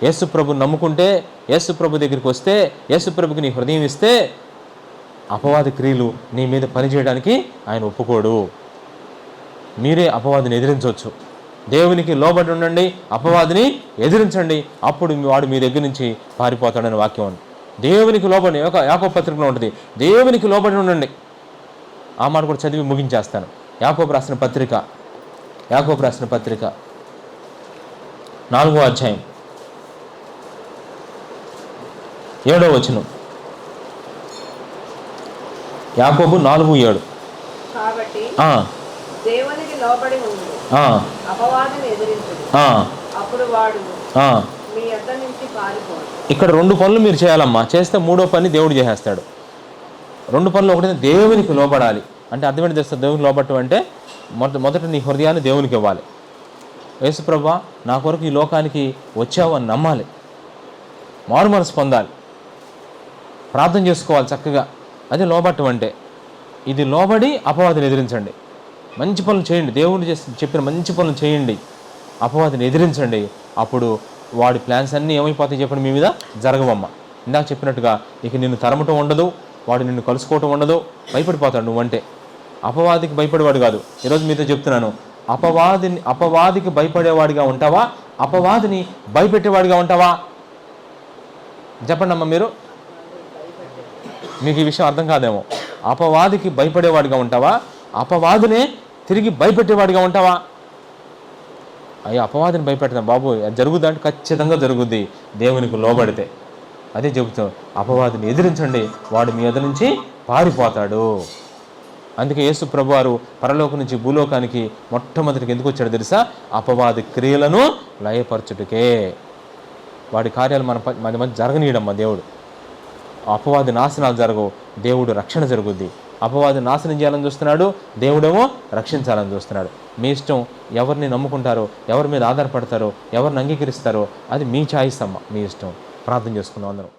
యేసు ప్రభుని నమ్ముకుంటే, యేసు ప్రభు దగ్గరికి వస్తే, యేసు ప్రభుకి నీ హృదయం ఇస్తే అపవాది క్రియలు నీ మీద పనిచేయడానికి ఆయన ఒప్పుకోడు. మీరే అపవాదిని ఎదిరించవచ్చు. దేవునికి లోబడి ఉండండి, అపవాదిని ఎదిరించండి, అప్పుడు వాడు మీ దగ్గర నుంచి పారిపోతాడని వాక్యం ఉంది. దేవునికి లోబడి, యాకోబు పత్రికలో ఉంటుంది, దేవునికి లోబడి ఉండండి. ఆ మాట కూడా చదివి ముగించేస్తాను. యాకోబు రాసిన పత్రిక 4వ అధ్యాయం 7వ వచనం. యాకోబు 4:7. కాబట్టి దేవునికి లోబడి ఉండు, అపవాదిని ఎదిరించుడు, అప్పుడు వాడు మీ యొద్ద నుంచి పారిపోడు. ఇక్కడ 2 పనులు మీరు చేయాలమ్మా. చేస్తే 3వ పని దేవుడు చేసేస్తాడు. 2 పనులు. ఒకటి దేవునికి లోబడాలి. అంటే అర్థమేంటి తెలుస్తుంది? దేవునికి లోబడటం అంటే మొదట నీ హృదయాన్ని దేవునికి ఇవ్వాలి. యేసుప్రభువా, నా కొరకు ఈ లోకానికి వచ్చావు అని నమ్మాలి. మారు మనసు పొందాలి. ప్రార్థన చేసుకోవాలి చక్కగా. అదే లోబట్టం అంటే. ఇది లోబడి అపవాదిని ఎదిరించండి. మంచి పనులు చేయండి, దేవుడు చెప్పిన మంచి పనులు చేయండి, అపవాదిని ఎదిరించండి. అప్పుడు వాడి ప్లాన్స్ అన్నీ ఏమైపోతాయి చెప్పండి? మీ మీద జరగవమ్మ. ఇందాక చెప్పినట్టుగా ఇక నిన్ను తరమటం ఉండదు, వాడు నిన్ను కలుసుకోవటం ఉండదు. భయపడిపోతాడు నువ్వంటే. అపవాదికి భయపడేవాడు కాదు. ఈరోజు మీతో చెప్తున్నాను, అపవాదికి భయపడేవాడిగా ఉంటావా, అపవాదిని భయపెట్టేవాడిగా ఉంటావా? చెప్పండి అమ్మ మీరు. మీకు ఈ విషయం అర్థం కాదేమో. అపవాదికి భయపడేవాడిగా ఉంటావా, అపవాదినే తిరిగి భయపెట్టేవాడిగా ఉంటావా? అయ్యో అపవాదిని భయపెడతాం బాబు, అది జరుగుద్ది అంటే ఖచ్చితంగా జరుగుద్ది దేవునికి లోబడితే. అదే చెబుతాం, అపవాదిని ఎదిరించండి, వాడు మీ ఎదురు నుంచి పారిపోతాడు. అందుకే యేసు ప్రభువారు పరలోకం నుంచి భూలోకానికి మొట్టమొదటికి ఎందుకు వచ్చాడు తెలుసా? అపవాది క్రియలను లయపరచుటకే. వాడి కార్యాలు మన మధ్య జరగనీయడం మా దేవుడు. అపవాది నాశనాలు జరగవు. దేవుడు రక్షణ జరుగుద్ది. అపవాది నాశనం చేయాలని చూస్తున్నాడు, దేవుడేమో రక్షించాలని చూస్తున్నాడు. మీ ఇష్టం, ఎవరిని నమ్ముకుంటారో, ఎవరి మీద ఆధారపడతారో, ఎవరిని అంగీకరిస్తారో అది మీ చాయిస్ అమ్మ, మీ ఇష్టం. ప్రార్థన చేసుకుందాం అందరం.